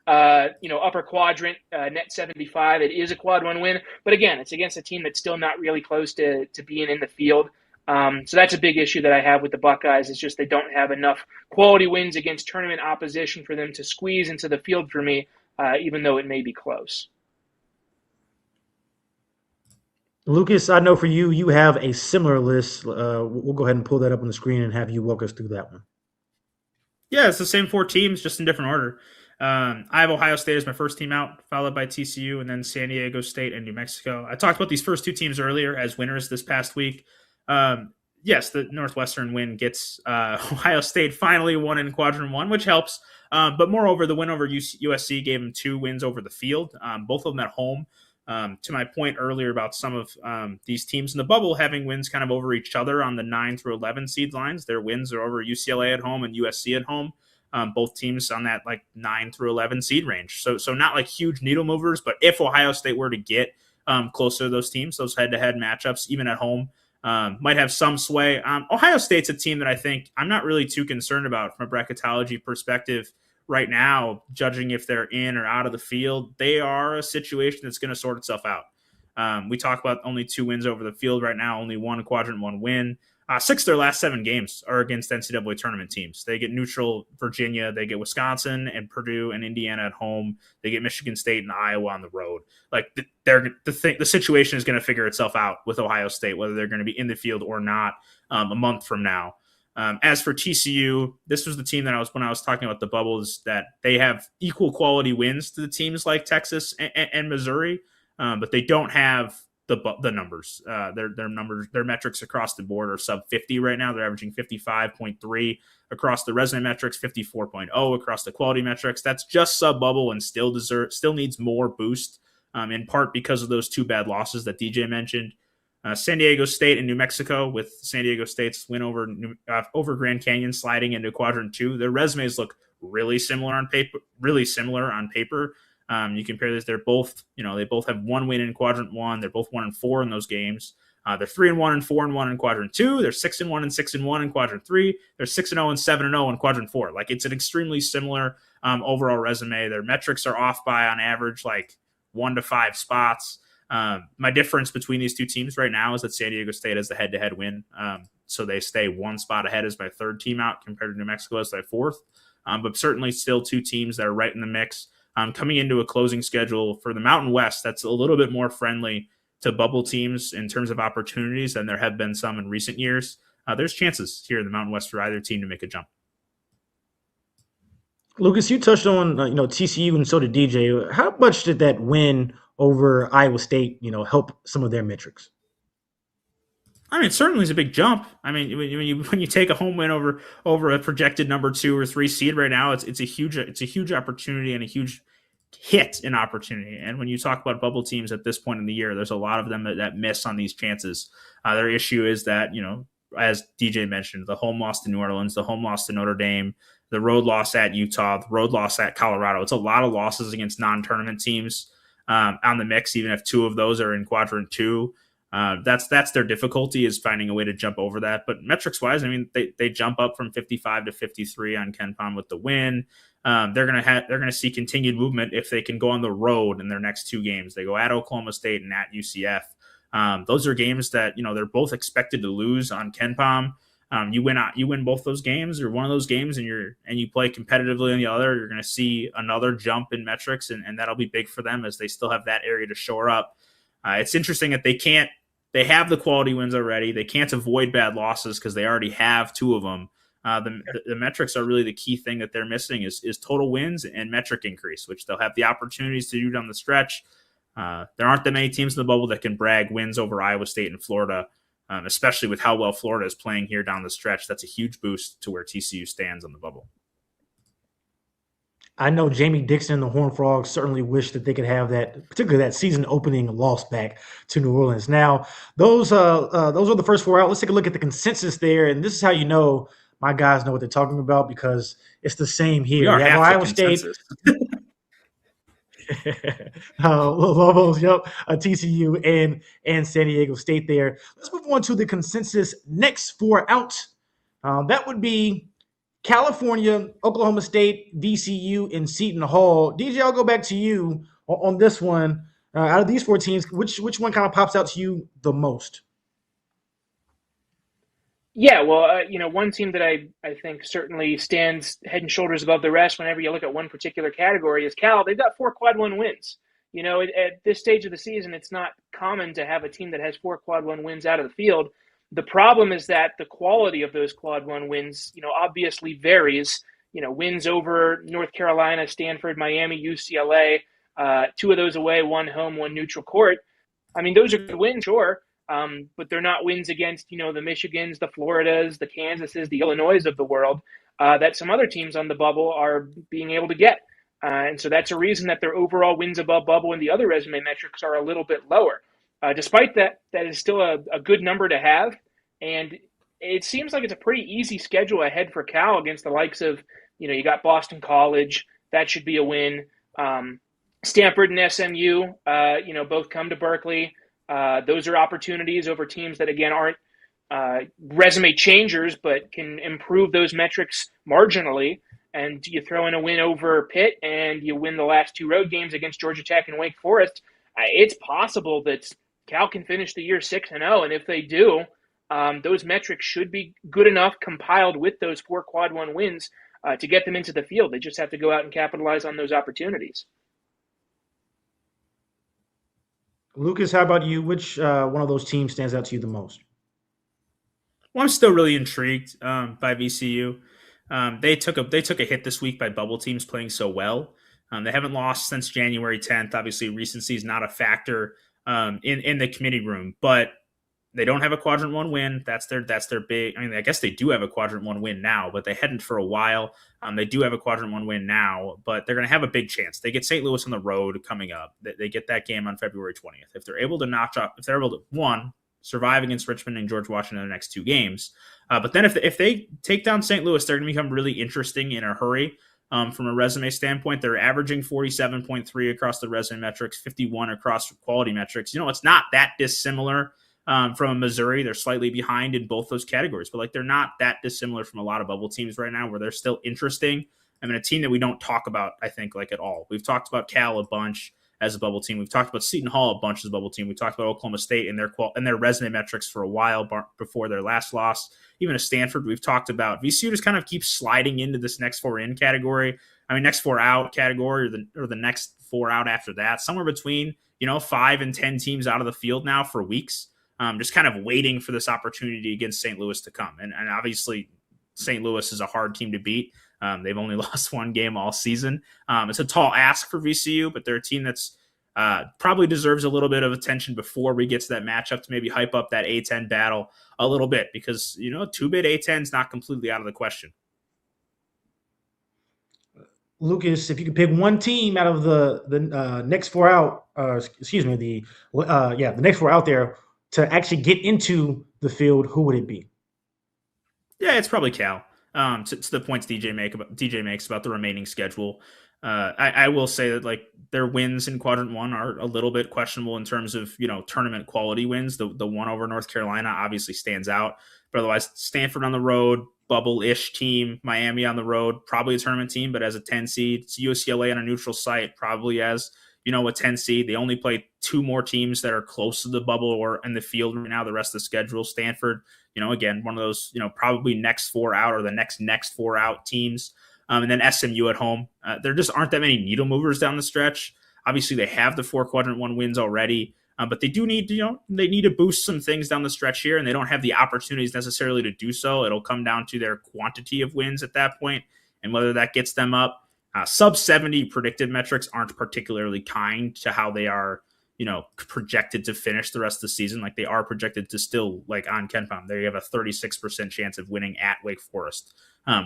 upper quadrant, net 75, it is a quad 1 win. But again, it's against a team that's still not really close to being in the field. So that's a big issue that I have with the Buckeyes. It's just they don't have enough quality wins against tournament opposition for them to squeeze into the field for me, even though it may be close. Lucas, I know for you, you have a similar list. We'll go ahead and pull that up on the screen and have you walk us through that one. Yeah, it's the same 4 teams, just in different order. I have Ohio State as my first team out, followed by TCU, and then San Diego State and New Mexico. I talked about these first 2 teams earlier as winners this past week. Yes, the Northwestern win gets Ohio State finally won in quadrant 1, which helps. But moreover, the win over USC gave them 2 wins over the field, both of them at home. To my point earlier about some of these teams in the bubble having wins kind of over each other on the 9 through 11 seed lines. Their wins are over UCLA at home and USC at home. Both teams on that 9 through 11 seed range. So not huge needle movers, but if Ohio State were to get closer to those teams, those head-to-head matchups, even at home, might have some sway. Ohio State's a team that I think I'm not really too concerned about from a bracketology perspective right now, judging if they're in or out of the field. They are a situation that's going to sort itself out. We talk about only 2 wins over the field right now, only 1 quadrant 1 win. 6 of their last 7 games are against NCAA tournament teams. They get neutral Virginia, they get Wisconsin and Purdue and Indiana at home. They get Michigan State and Iowa on the road. Like the situation is going to figure itself out with Ohio State, whether they're going to be in the field or not a month from now. As for TCU, this was the team that when I was talking about the bubbles, that they have equal quality wins to the teams like Texas and Missouri, but they don't have the numbers. Their metrics across the board are sub 50 right now. They're averaging 55.3 across the resume metrics, 54.0 across the quality metrics. That's just sub bubble and still needs more boost, in part because of those 2 bad losses that DJ mentioned. San Diego State and New Mexico, with San Diego State's win over Grand Canyon sliding into quadrant 2. Their resumes look really similar on paper. You compare this; they both have 1 win in quadrant 1. They're both 1-4 in those games. They're 3-1 and 4-1 in quadrant 2. They're 6-1 and 6-1 in quadrant 3. They're 6-0 and 7-0 in quadrant 4. Like, it's an extremely similar overall resume. Their metrics are off by on average like 1 to 5 spots. My difference between these 2 teams right now is that San Diego State has the head-to-head win, so they stay 1 spot ahead as my 3rd team out, compared to New Mexico as my 4th. But certainly still 2 teams that are right in the mix. Coming into a closing schedule for the Mountain West, that's a little bit more friendly to bubble teams in terms of opportunities than there have been some in recent years. There's chances here in the Mountain West for either team to make a jump. Lucas, you touched on TCU, and so did DJ. How much did that win over Iowa State help some of their metrics? I mean, certainly is a big jump. I mean, when you take a home win over a projected number 2 or 3 seed right now, it's a huge opportunity and a huge hit in opportunity. And when you talk about bubble teams at this point in the year, there's a lot of them that miss on these chances. Their issue is that, as DJ mentioned, the home loss to New Orleans, the home loss to Notre Dame, the road loss at Utah, the road loss at Colorado. It's a lot of losses against non-tournament teams on the mix, even if 2 of those are in quadrant 2. That's their difficulty, is finding a way to jump over that. But metrics wise, I mean, they jump up from 55 to 53 on KenPom with the win. They're gonna see continued movement if they can go on the road in their next 2 games. They go at Oklahoma State and at UCF. Those are games that they're both expected to lose on KenPom. You win both those games, or one of those games, and you play competitively in the other. You're going to see another jump in metrics, and that'll be big for them as they still have that area to shore up. It's interesting that they have the quality wins already. They can't avoid bad losses because they already have 2 of them. The metrics are really the key thing that they're missing is total wins and metric increase, which they'll have the opportunities to do down the stretch. There aren't that many teams in the bubble that can brag wins over Iowa State and Florida, especially with how well Florida is playing here down the stretch. That's a huge boost to where TCU stands on the bubble. I know Jamie Dixon and the Horned Frogs certainly wish that they could have that, particularly that season opening loss back to New Orleans. Now, those are the first 4 out. Let's take a look at the consensus there, and this is how you know my guys know what they're talking about, because it's the same here. We are half Iowa State, Lobos, TCU and San Diego State there. Let's move on to the consensus next 4 out. That would be California, Oklahoma State, VCU, and Seton Hall. DJ, I'll go back to you on this one. Out of these 4 teams, which one kind of pops out to you the most? Yeah, well, one team that I think certainly stands head and shoulders above the rest whenever you look at one particular category is Cal. They've got 4 quad 1 wins. At this stage of the season, it's not common to have a team that has 4 quad 1 wins out of the field. The problem is that the quality of those quad 1 wins, obviously varies. Wins over North Carolina, Stanford, Miami, UCLA, 2 of those away, 1 home, 1 neutral court. I mean, those are good wins, sure. But they're not wins against, the Michigans, the Floridas, the Kansases, the Illinois of the world that some other teams on the bubble are being able to get. And so that's a reason that their overall wins above bubble and the other resume metrics are a little bit lower. Despite that is still a good number to have. And it seems like it's a pretty easy schedule ahead for Cal against the likes of, you got Boston College. That should be a win. Stanford and SMU, both come to Berkeley. Those are opportunities over teams that, again, aren't resume changers, but can improve those metrics marginally. And you throw in a win over Pitt and you win the last 2 road games against Georgia Tech and Wake Forest. It's possible that Cal can finish the year 6-0. And if they do, those metrics should be good enough compiled with those 4 quad 1 wins to get them into the field. They just have to go out and capitalize on those opportunities. Lucas, how about you? Which one of those teams stands out to you the most? Well, I'm still really intrigued by VCU. They took a hit this week by bubble teams playing so well. They haven't lost since January 10th. Obviously, recency is not a factor in the committee room, but they don't have a quadrant 1 win. That's their big. I mean, I guess they do have a quadrant 1 win now, but they hadn't for a while. They do have a quadrant 1 win now, but they're going to have a big chance. They get St. Louis on the road coming up. They get that game on February 20th. If they're able to survive against Richmond and George Washington in the next 2 games, but then if they take down St. Louis, they're going to become really interesting in a hurry. From a resume standpoint, they're averaging 47.3 across the resume metrics, 51 across quality metrics. It's not that dissimilar from Missouri. They're slightly behind in both those categories, but they're not that dissimilar from a lot of bubble teams right now where they're still interesting. I mean, a team that we don't talk about, I think, at all. We've talked about Cal a bunch as a bubble team. We've talked about Seton Hall a bunch as a bubble team. We talked about Oklahoma State and their resume metrics for a while before their last loss. Even a Stanford, we've talked about. VCU just kind of keeps sliding into this next 4 in category. I mean, next 4 out category, or the next 4 out after that. Somewhere between 5 and 10 teams out of the field now for weeks. Just kind of waiting for this opportunity against St. Louis to come. And obviously, St. Louis is a hard team to beat. They've only lost 1 game all season. It's a tall ask for VCU, but they're a team that's probably deserves a little bit of attention before we get to that matchup to maybe hype up that A-10 battle a little bit because, 2-bid A-10 is not completely out of the question. Lucas, if you could pick one team out of the next 4 out, the next 4 out there to actually get into the field, who would it be? Yeah, it's probably Cal. To the points DJ makes about the remaining schedule. I will say that their wins in quadrant 1 are a little bit questionable in terms of tournament quality wins. The one over North Carolina obviously stands out, but otherwise Stanford on the road, bubble-ish team, Miami on the road, probably a tournament team, but as a 10 seed. It's UCLA on a neutral site, probably as a 10 seed. They only play 2 more teams that are close to the bubble or in the field right now. The rest of the schedule, Stanford, again, one of those, probably next 4 out or the next 4 out teams. And then SMU at home. There just aren't that many needle movers down the stretch. Obviously, they have the 4 quadrant 1 wins already, but they do need to boost some things down the stretch here, and they don't have the opportunities necessarily to do so. It'll come down to their quantity of wins at that point and whether that gets them up. Sub 70 predicted metrics aren't particularly kind to how they are, projected to finish the rest of the season. They are projected to still, on KenPom, they have a 36% chance of winning at Wake Forest.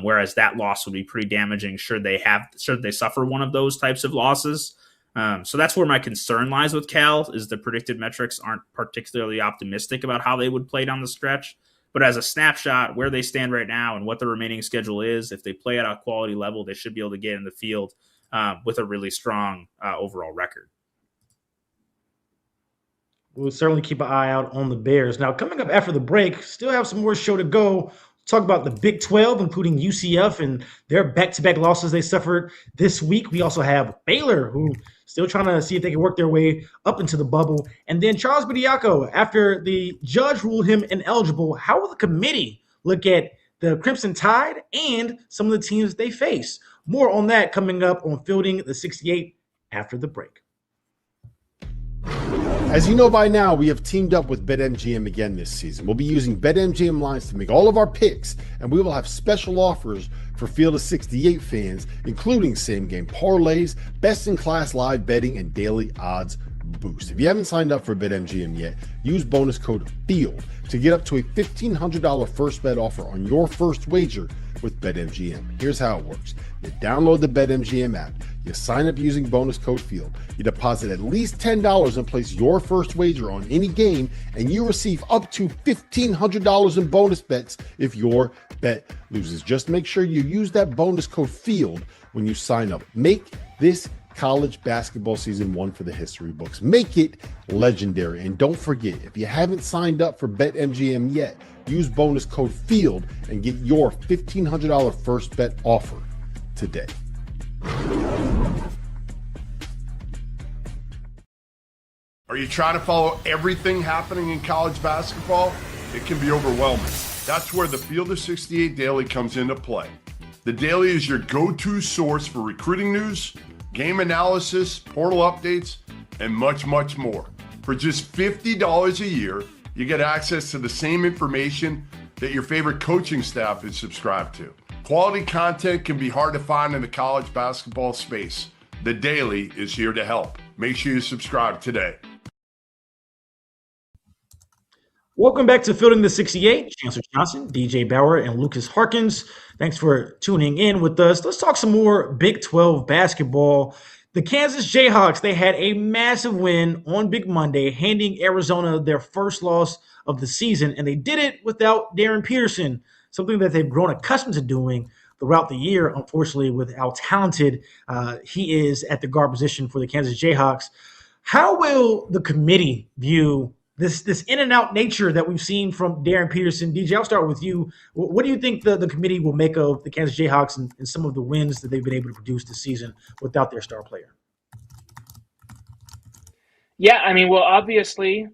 Whereas that loss would be pretty damaging should they suffer one of those types of losses. So that's where my concern lies with Cal, is the predicted metrics aren't particularly optimistic about how they would play down the stretch. But as a snapshot, where they stand right now and what the remaining schedule is, if they play at a quality level, they should be able to get in the field with a really strong overall record. We'll certainly keep an eye out on the Bears. Now, coming up after the break, still have some more show to go. Talk about the Big 12, including UCF and their back-to-back losses they suffered this week. We also have Baylor, who still trying to see if they can work their way up into the bubble. And then Charles Bediako, after the judge ruled him ineligible, how will the committee look at the Crimson Tide and some of the teams they face? More on that coming up on Fielding the 68 after the break. As you know by now, we have teamed up with BetMGM again this season. We'll be using BetMGM lines to make all of our picks, and we will have special offers for Field of 68 fans, including same-game parlays, best-in-class live betting, and daily odds boost. If you haven't signed up for BetMGM yet, use bonus code FIELD to get up to a $1,500 first bet offer on your first wager with BetMGM. Here's how it works. You download the BetMGM app. You sign up using bonus code FIELD. You deposit at least $10 and place your first wager on any game, and you receive up to $1,500 in bonus bets if your bet loses. Just make sure you use that bonus code FIELD when you sign up. Make this college basketball season one for the history books. Make it legendary. And don't forget, if you haven't signed up for BetMGM yet, use bonus code FIELD and get your $1,500 first bet offer today. Are you trying to follow everything happening in college basketball? it can be overwhelming. That's where the Field of 68 Daily comes into play. The Daily is your go-to source for recruiting news, game analysis, portal updates, and much, much more. For just $50 a year, you get access to the same information that your favorite coaching staff is subscribed to. Quality content can be hard to find in the college basketball space. The Daily is here to help. Make sure you subscribe today. Welcome back to Fielding the 68. Chancellor Johnson, DJ Bauer, and Lucas Harkins. Thanks for tuning in with us. Let's talk some more Big 12 basketball. The Kansas Jayhawks, they had a massive win on Big Monday, handing Arizona their first loss of the season, and they did it without Darren Peterson, something that they've grown accustomed to doing throughout the year, unfortunately, with how talented he is at the guard position for the Kansas Jayhawks. How will the committee view this in and out nature that we've seen from Darren Peterson? DJ, I'll start with you. What do you think the committee will make of the Kansas Jayhawks and some of the wins that they've been able to produce this season without their star player? Yeah, I mean, well, obviously,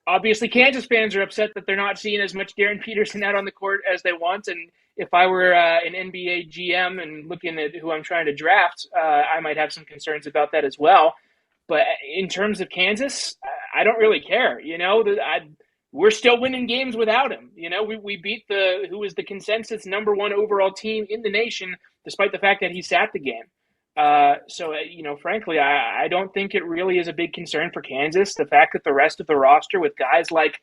obviously Kansas fans are upset that they're not seeing as much Darren Peterson out on the court as they want. And if I were an NBA GM and looking at who I'm trying to draft, I might have some concerns about that as well. But in terms of Kansas, I don't really care. We're still winning games without him. We beat who was the consensus number one overall team in the nation, despite the fact that he sat the game. Frankly, I don't think it really is a big concern for Kansas. The fact that the rest of the roster with guys like,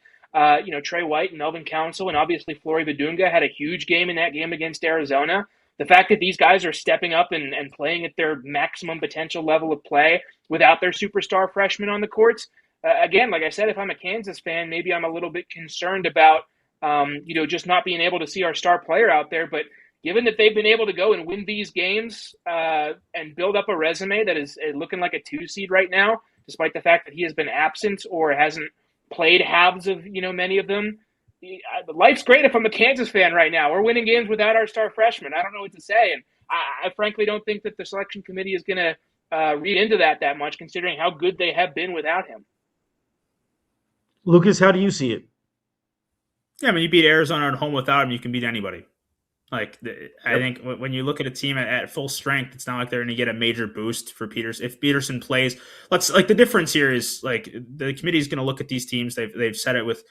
Trey White and Melvin Council and obviously Flory Badunga had a huge game in that game against Arizona. The fact that these guys are stepping up and playing at their maximum potential level of play without their superstar freshmen on the courts. Again, like I said, if I'm a Kansas fan, maybe I'm a little bit concerned about, just not being able to see our star player out there. But given that they've been able to go and win these games and build up a resume that is looking like a 2 seed right now, despite the fact that he has been absent or hasn't played halves of, many of them, life's great if I'm a Kansas fan right now. We're winning games without our star freshman. I don't know what to say. And I frankly don't think that the selection committee is going to read into that much, considering how good they have been without him. Lucas, how do you see it? Yeah, I mean, you beat Arizona at home without him, you can beat anybody. I think when you look at a team at full strength, it's not like they're going to get a major boost for Peterson. If Peterson plays, the difference here is the committee is going to look at these teams. They've said it with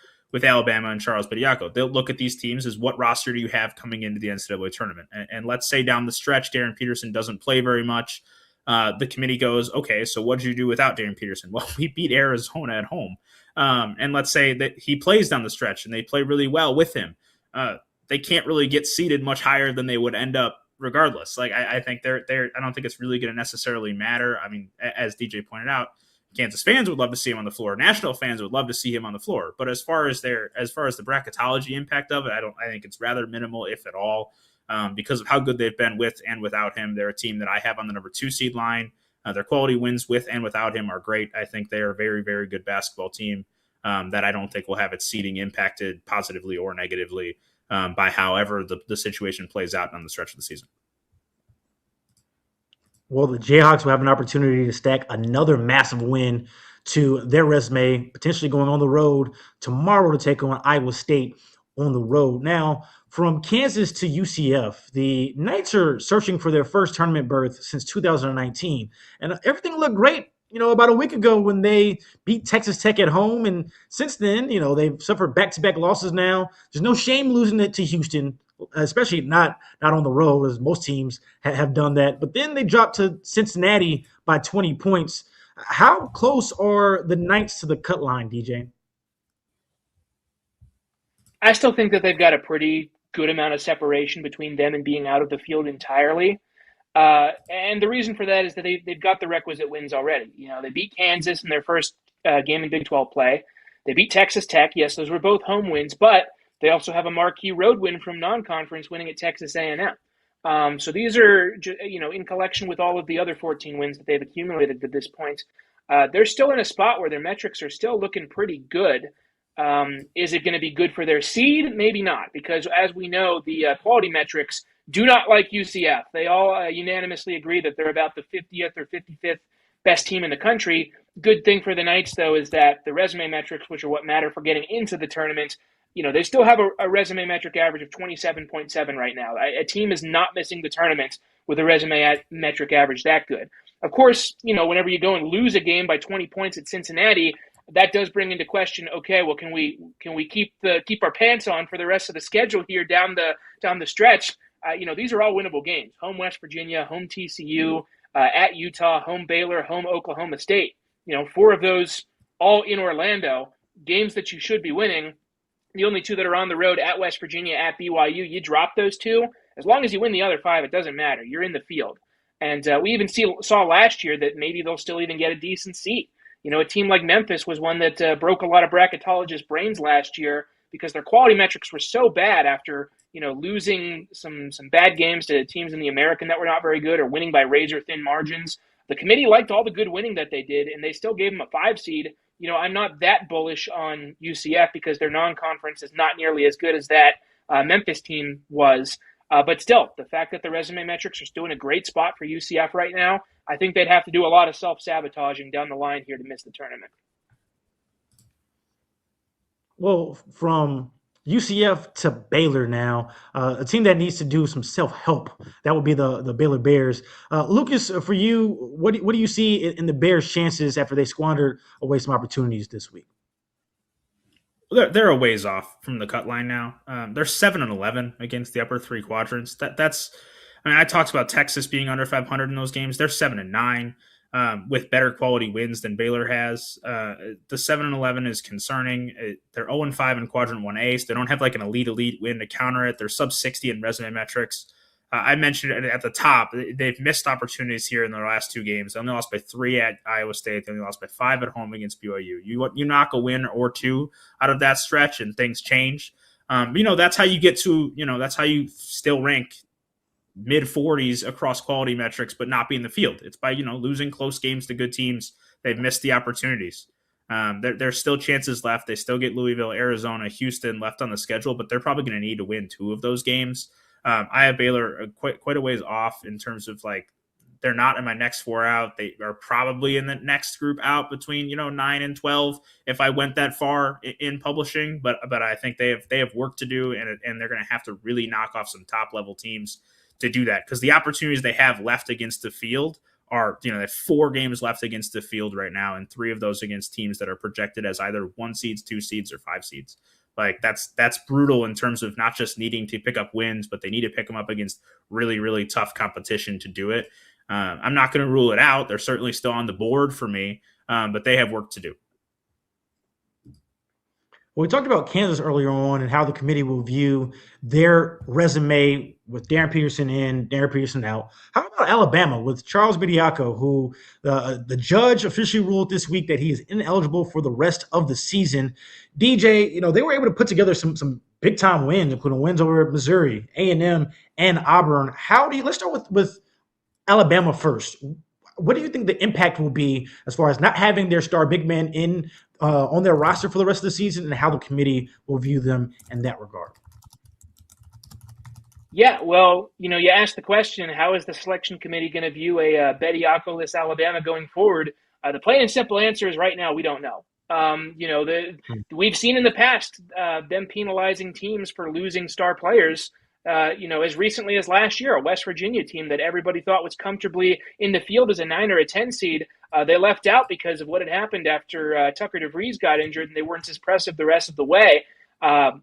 Alabama and Charles Bediako. They'll look at these teams as what roster do you have coming into the NCAA tournament. And let's say down the stretch, Darren Peterson doesn't play very much. The committee goes, okay, so what did you do without Darren Peterson? Well, we beat Arizona at home. And let's say that he plays down the stretch and they play really well with him. They can't really get seeded much higher than they would end up regardless. I think I don't think it's really going to necessarily matter. I mean, as DJ pointed out, Kansas fans would love to see him on the floor. National fans would love to see him on the floor. But as far as the bracketology impact of it, I think it's rather minimal, if at all, because of how good they've been with and without him. They're a team that I have on the number 2 seed line. Their quality wins with and without him are great. I think they are a very, very good basketball team that I don't think will have its seeding impacted positively or negatively by however the situation plays out on the stretch of the season. Well, the Jayhawks will have an opportunity to stack another massive win to their resume, potentially going on the road tomorrow to take on Iowa State on the road. Now, from Kansas to UCF, the Knights are searching for their first tournament berth since 2019. And everything looked great, about a week ago when they beat Texas Tech at home. And since then, they've suffered back-to-back losses now. There's no shame losing it to Houston, especially not on the road, as most teams have done that. But then they dropped to Cincinnati by 20 points. How close are the Knights to the cut line, DJ? I still think that they've got a pretty good amount of separation between them and being out of the field entirely. And the reason for that is that they've got the requisite wins already. They beat Kansas in their first game in Big 12 play. They beat Texas Tech. Yes, those were both home wins, but they also have a marquee road win from non-conference, winning at Texas A&M. So these are, in collection with all of the other 14 wins that they've accumulated to this point, they're still in a spot where their metrics are still looking pretty good. Is it going to be good for their seed? Maybe not, because as we know, the quality metrics do not like UCF. They all unanimously agree that they're about the 50th or 55th best team in the country. Good thing for the Knights, though, is that the resume metrics, which are what matter for getting into the tournament, they still have a resume metric average of 27.7 right now. A team is not missing the tournament with a resume metric average that good. Of course, whenever you go and lose a game by 20 points at Cincinnati, that does bring into question, okay, well, can we keep our pants on for the rest of the schedule here down the stretch? These are all winnable games. Home West Virginia, home TCU, at Utah, home Baylor, home Oklahoma State. 4 of those all in Orlando, games that you should be winning. The only 2 that are on the road, at West Virginia, at BYU, you drop those 2. As long as you win the other 5, it doesn't matter. You're in the field. And we even saw last year that maybe they'll still even get a decent seat. A team like Memphis was one that broke a lot of bracketologists' brains last year because their quality metrics were so bad after, losing some bad games to teams in the American that were not very good or winning by razor-thin margins. The committee liked all the good winning that they did, and they still gave them a 5 seed. I'm not that bullish on UCF because their non-conference is not nearly as good as that Memphis team was. But still, the fact that the resume metrics are still in a great spot for UCF right now, I think they'd have to do a lot of self-sabotaging down the line here to miss the tournament. Well, from UCF to Baylor now, a team that needs to do some self-help. That would be the Baylor Bears. Lucas, for you, what do you see in the Bears' chances after they squandered away some opportunities this week? They're a ways off from the cut line now. They're 7-11 against the upper 3 quadrants. I talked about Texas being under 500 in those games. They're 7-9 with better quality wins than Baylor has. The 7-11 is concerning. They're 0-5 in quadrant 1A, so they don't have like an elite win to counter it. They're sub 60 in resume metrics. I mentioned it at the top. They've missed opportunities here in their last 2 games. They only lost by 3 at Iowa State. They only lost by 5 at home against BYU. You knock a win or 2 out of that stretch and things change. That's how you get to, that's how you still rank mid-40s across quality metrics, but not be in the field. It's by, losing close games to good teams. They've missed the opportunities. There's still chances left. They still get Louisville, Arizona, Houston left on the schedule, but they're probably going to need to win 2 of those games. I have Baylor quite a ways off in terms of they're not in my next 4 out. They are probably in the next group out between 9 and 12 if I went that far in publishing. But I think they have work to do, and they're going to have to really knock off some top level teams to do that, because the opportunities they have left against the field are they have 4 games left against the field right now, and 3 of those against teams that are projected as either 1 seeds, 2 seeds, or 5 seeds. That's brutal in terms of not just needing to pick up wins, but they need to pick them up against really, really tough competition to do it. I'm not going to rule it out. They're certainly still on the board for me, but they have work to do. Well, we talked about Kansas earlier on and how the committee will view their resume with Darren Peterson in, Darren Peterson out. How about Alabama with Charles Bediako, who the judge officially ruled this week that he is ineligible for the rest of the season? DJ, they were able to put together some big time wins, including wins over Missouri, A&M, and Auburn. Let's start with Alabama first. What do you think the impact will be as far as not having their star big man in on their roster for the rest of the season, and how the committee will view them in that regard? Yeah, well, you asked the question, how is the selection committee going to view a Bediako-less Alabama going forward? The plain and simple answer is right now we don't know. We've seen in the past them penalizing teams for losing star players. As recently as last year, a West Virginia team that everybody thought was comfortably in the field as a 9 or a 10 seed, they left out because of what had happened after Tucker DeVries got injured, and they weren't as impressive the rest of the way.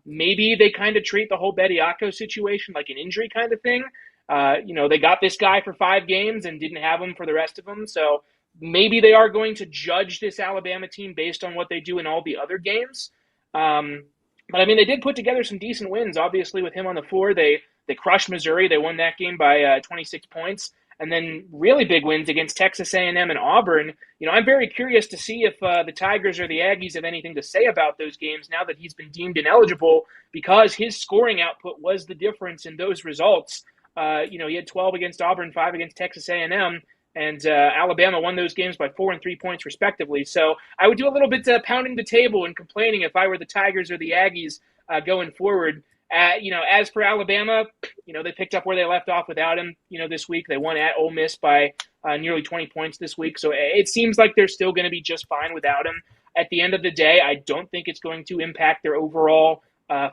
Maybe they kind of treat the whole Bediako situation like an injury kind of thing. They got this guy for 5 games and didn't have him for the rest of them. So maybe they are going to judge this Alabama team based on what they do in all the other games. But they did put together some decent wins. Obviously, with him on the floor, they crushed Missouri. They won that game by 26 points, and then really big wins against Texas A&M and Auburn. I'm very curious to see if the Tigers or the Aggies have anything to say about those games now that he's been deemed ineligible, because his scoring output was the difference in those results. He had 12 against Auburn, 5 against Texas A&M. And Alabama won those games by 4 and 3 points, respectively. So I would do a little bit pounding the table and complaining if I were the Tigers or the Aggies going forward. As for Alabama, they picked up where they left off without him. This week they won at Ole Miss by nearly 20 points this week. So it seems like they're still going to be just fine without him. At the end of the day, I don't think it's going to impact their overall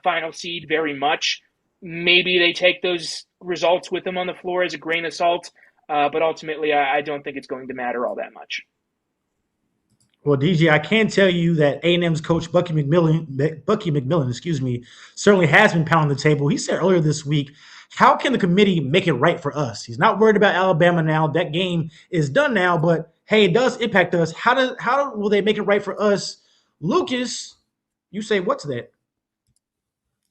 final seed very much. Maybe they take those results with them on the floor as a grain of salt, but ultimately I don't think it's going to matter all that much. Well, DJ, I can tell you that A&M's coach Bucky McMillan, certainly has been pounding the table. He said earlier this week, how can the committee make it right for us? He's not worried about Alabama now. That game is done now, but hey, it does impact us. How will they make it right for us? Lucas, you say what's that?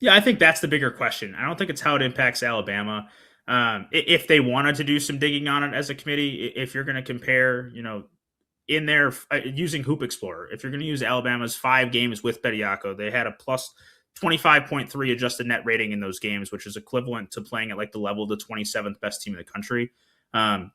Yeah, I think that's the bigger question. I don't think it's how it impacts Alabama. If they wanted to do some digging on it as a committee, if you're going to compare, in there using Hoop Explorer, if you're going to use Alabama's 5 games with Bediako, they had a plus 25.3 adjusted net rating in those games, which is equivalent to playing at like the level of the 27th best team in the country.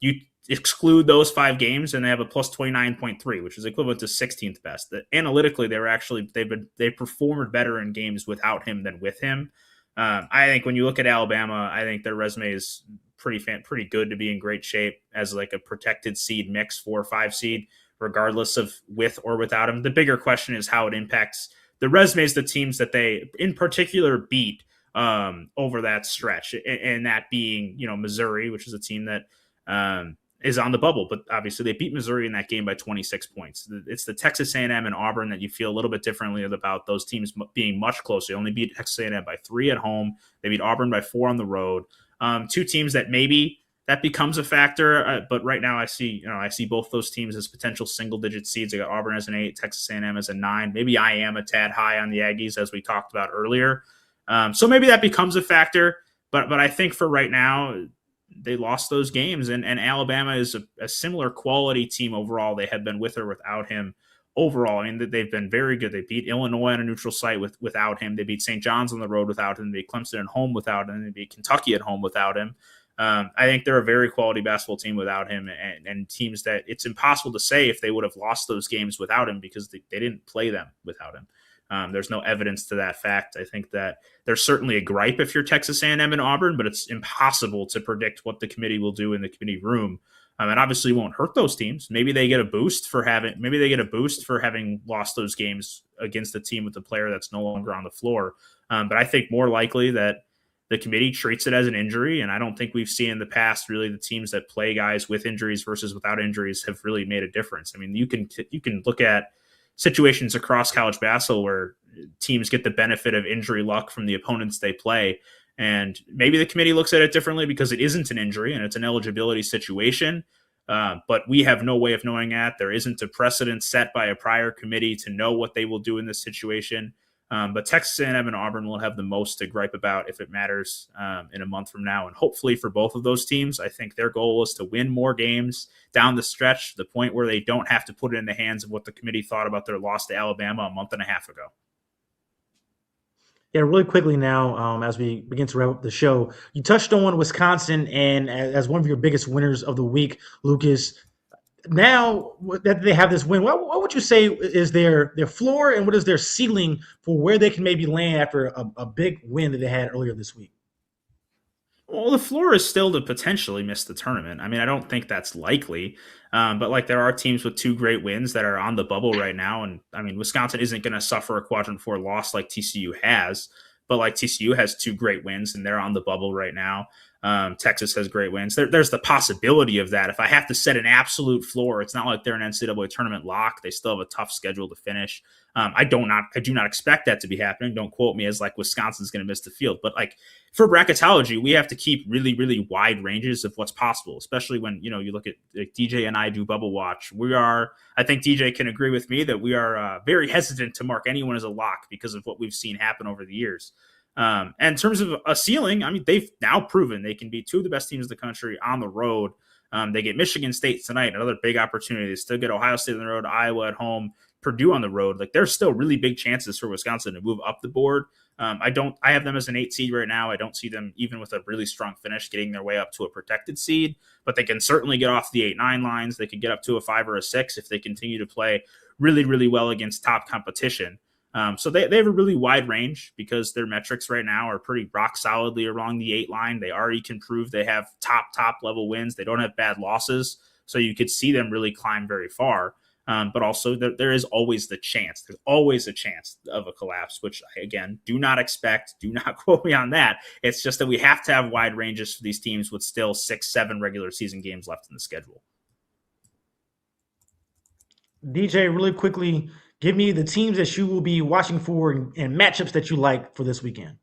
You exclude those 5 games and they have a plus 29.3, which is equivalent to 16th best. Analytically, they performed better in games without him than with him. I think when you look at Alabama, I think their resume is pretty good to be in great shape as like a protected seed mix 4 or 5 seed, regardless of with or without him. The bigger question is how it impacts the resumes, the teams that they in particular beat over that stretch, and that being, Missouri, which is a team that is on the bubble, but obviously they beat Missouri in that game by 26 points. It's the Texas A&M and Auburn that you feel a little bit differently about those teams being much closer. They only beat Texas A&M by 3 at home. They beat Auburn by 4 on the road. 2 teams that maybe that becomes a factor, but right now I see both those teams as potential single-digit seeds. I got Auburn as an 8, Texas A&M as a 9. Maybe I am a tad high on the Aggies, as we talked about earlier. So maybe that becomes a factor, but I think for right now, they lost those games, and Alabama is a similar quality team overall. They have been with or without him overall. I mean, they've been very good. They beat Illinois on a neutral site without him. They beat St. John's on the road without him. They beat Clemson at home without him. They beat Kentucky at home without him. I think they're a very quality basketball team without him, and teams that it's impossible to say if they would have lost those games without him because they didn't play them without him. There's no evidence to that fact. I think that there's certainly a gripe if you're Texas A&M and Auburn, but it's impossible to predict what the committee will do in the committee room. And obviously won't hurt those teams. Maybe they get a boost for having lost those games against a team with a player that's no longer on the floor. But I think more likely that the committee treats it as an injury. And I don't think we've seen in the past really the teams that play guys with injuries versus without injuries have really made a difference. I mean, you can look at situations across college basketball where teams get the benefit of injury luck from the opponents they play. And maybe the committee looks at it differently because it isn't an injury and it's an eligibility situation. But we have no way of knowing that. There isn't a precedent set by a prior committee to know what they will do in this situation. But Texas A&M and Auburn will have the most to gripe about if it matters in a month from now. And hopefully for both of those teams, I think their goal is to win more games down the stretch to the point where they don't have to put it in the hands of what the committee thought about their loss to Alabama a month and a half ago. Yeah, really quickly now, as we begin to wrap up the show, you touched on Wisconsin and as one of your biggest winners of the week, Lucas. Now that they have this win, what would you say is their floor and what is their ceiling for where they can maybe land after a big win that they had earlier this week? Well, the floor is still to potentially miss the tournament. I mean, I don't think that's likely, but like there are teams with 2 great wins that are on the bubble right now. And I mean, Wisconsin isn't going to suffer a quadrant 4 loss like TCU has, but like TCU has 2 great wins and they're on the bubble right now. Texas has great wins. There's the possibility of that. If I have to set an absolute floor, it's not like they're an NCAA tournament lock. They still have a tough schedule to finish. I do not expect that to be happening. Don't quote me as like Wisconsin's going to miss the field. But like for bracketology, we have to keep really, really wide ranges of what's possible, especially when, you look at like DJ and I do bubble watch. I think DJ can agree with me that we are very hesitant to mark anyone as a lock because of what we've seen happen over the years. And in terms of a ceiling, I mean, they've now proven they can beat 2 of the best teams in the country on the road. They get Michigan State tonight, another big opportunity. They still get Ohio State on the road, Iowa at home, Purdue on the road. Like there's still really big chances for Wisconsin to move up the board. I have them as an 8 seed right now. I don't see them even with a really strong finish getting their way up to a protected seed, but they can certainly get off the 8-9 lines. They could get up to a 5 or a 6 if they continue to play really, really well against top competition. So they have a really wide range because their metrics right now are pretty rock solidly along the 8 line. They already can prove they have top level wins. They don't have bad losses. So you could see them really climb very far. But also there is always the chance. There's always a chance of a collapse, which I, again, do not expect. Do not quote me on that. It's just that we have to have wide ranges for these teams with still 6-7 regular season games left in the schedule. DJ, really quickly, give me the teams that you will be watching for and matchups that you like for this weekend.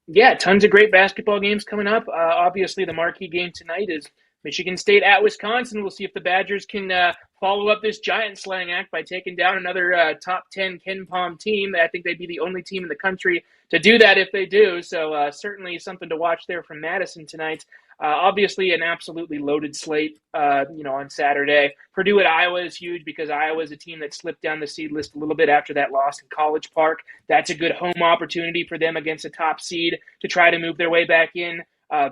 Yeah, tons of great basketball games coming up. Obviously, the marquee game tonight is Michigan State at Wisconsin. We'll see if the Badgers can follow up this giant slaying act by taking down another top 10 Ken Pom team. I think they'd be the only team in the country to do that if they do. So certainly something to watch there from Madison tonight. Obviously, an absolutely loaded slate, on Saturday. Purdue at Iowa is huge because Iowa is a team that slipped down the seed list a little bit after that loss in College Park. That's a good home opportunity for them against a top seed to try to move their way back in.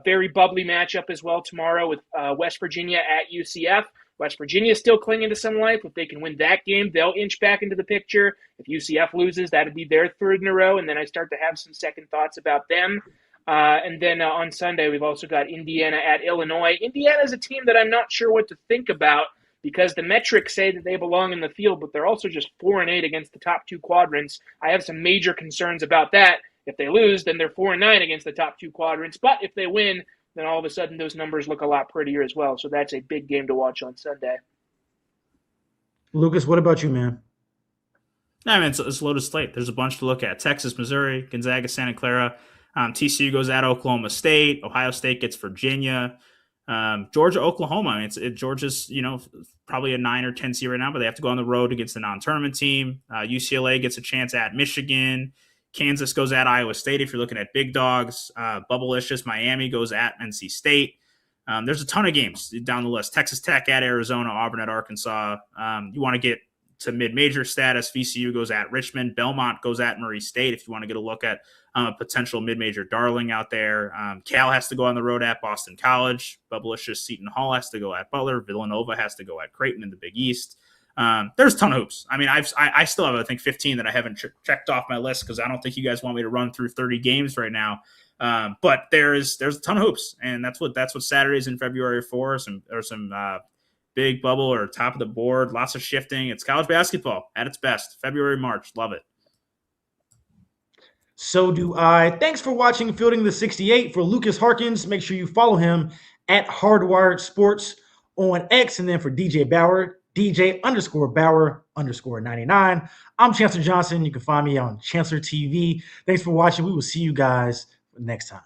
Very bubbly matchup as well tomorrow with West Virginia at UCF. West Virginia is still clinging to some life. If they can win that game, they'll inch back into the picture. If UCF loses, that'd be their third in a row, and then I start to have some second thoughts about them. And then on Sunday, we've also got Indiana at Illinois. Indiana is a team that I'm not sure what to think about because the metrics say that they belong in the field, but they're also just 4-8 against the top two quadrants. I have some major concerns about that. If they lose, then they're 4-9 against the top two quadrants. But if they win, then all of a sudden those numbers look a lot prettier as well. So that's a big game to watch on Sunday. Lucas, what about you, man? I mean, it's a loaded slate. There's a bunch to look at. Texas, Missouri, Gonzaga, Santa Clara. TCU goes at Oklahoma State. Ohio State gets Virginia. Georgia, Oklahoma. I mean, Georgia's, probably a 9 or 10 seed right now, but they have to go on the road against a non-tournament team. UCLA gets a chance at Michigan. Kansas goes at Iowa State if you're looking at big dogs. Bubblicious Miami goes at NC State. There's a ton of games down the list. Texas Tech at Arizona, Auburn at Arkansas. You want to get to mid-major status. VCU goes at Richmond. Belmont goes at Murray State if you want to get a look at a potential mid-major darling out there. Cal has to go on the road at Boston College. Bubblicious Seton Hall has to go at Butler. Villanova has to go at Creighton in the Big East. There's a ton of hoops. I mean, I still have, I think, 15 that I haven't checked off my list because I don't think you guys want me to run through 30 games right now. But there's a ton of hoops, and that's what Saturdays in February for. Some big bubble or top of the board, lots of shifting. It's college basketball at its best. February, March, love it. So do I. Thanks for watching Fielding the 68. For Lucas Harkins, make sure you follow him at Hardwired Sports on X, and then for DJ Bauer, DJ_Bauer_99. I'm Chancellor Johnson. You can find me on Chancellor TV. Thanks for watching. We will see you guys next time.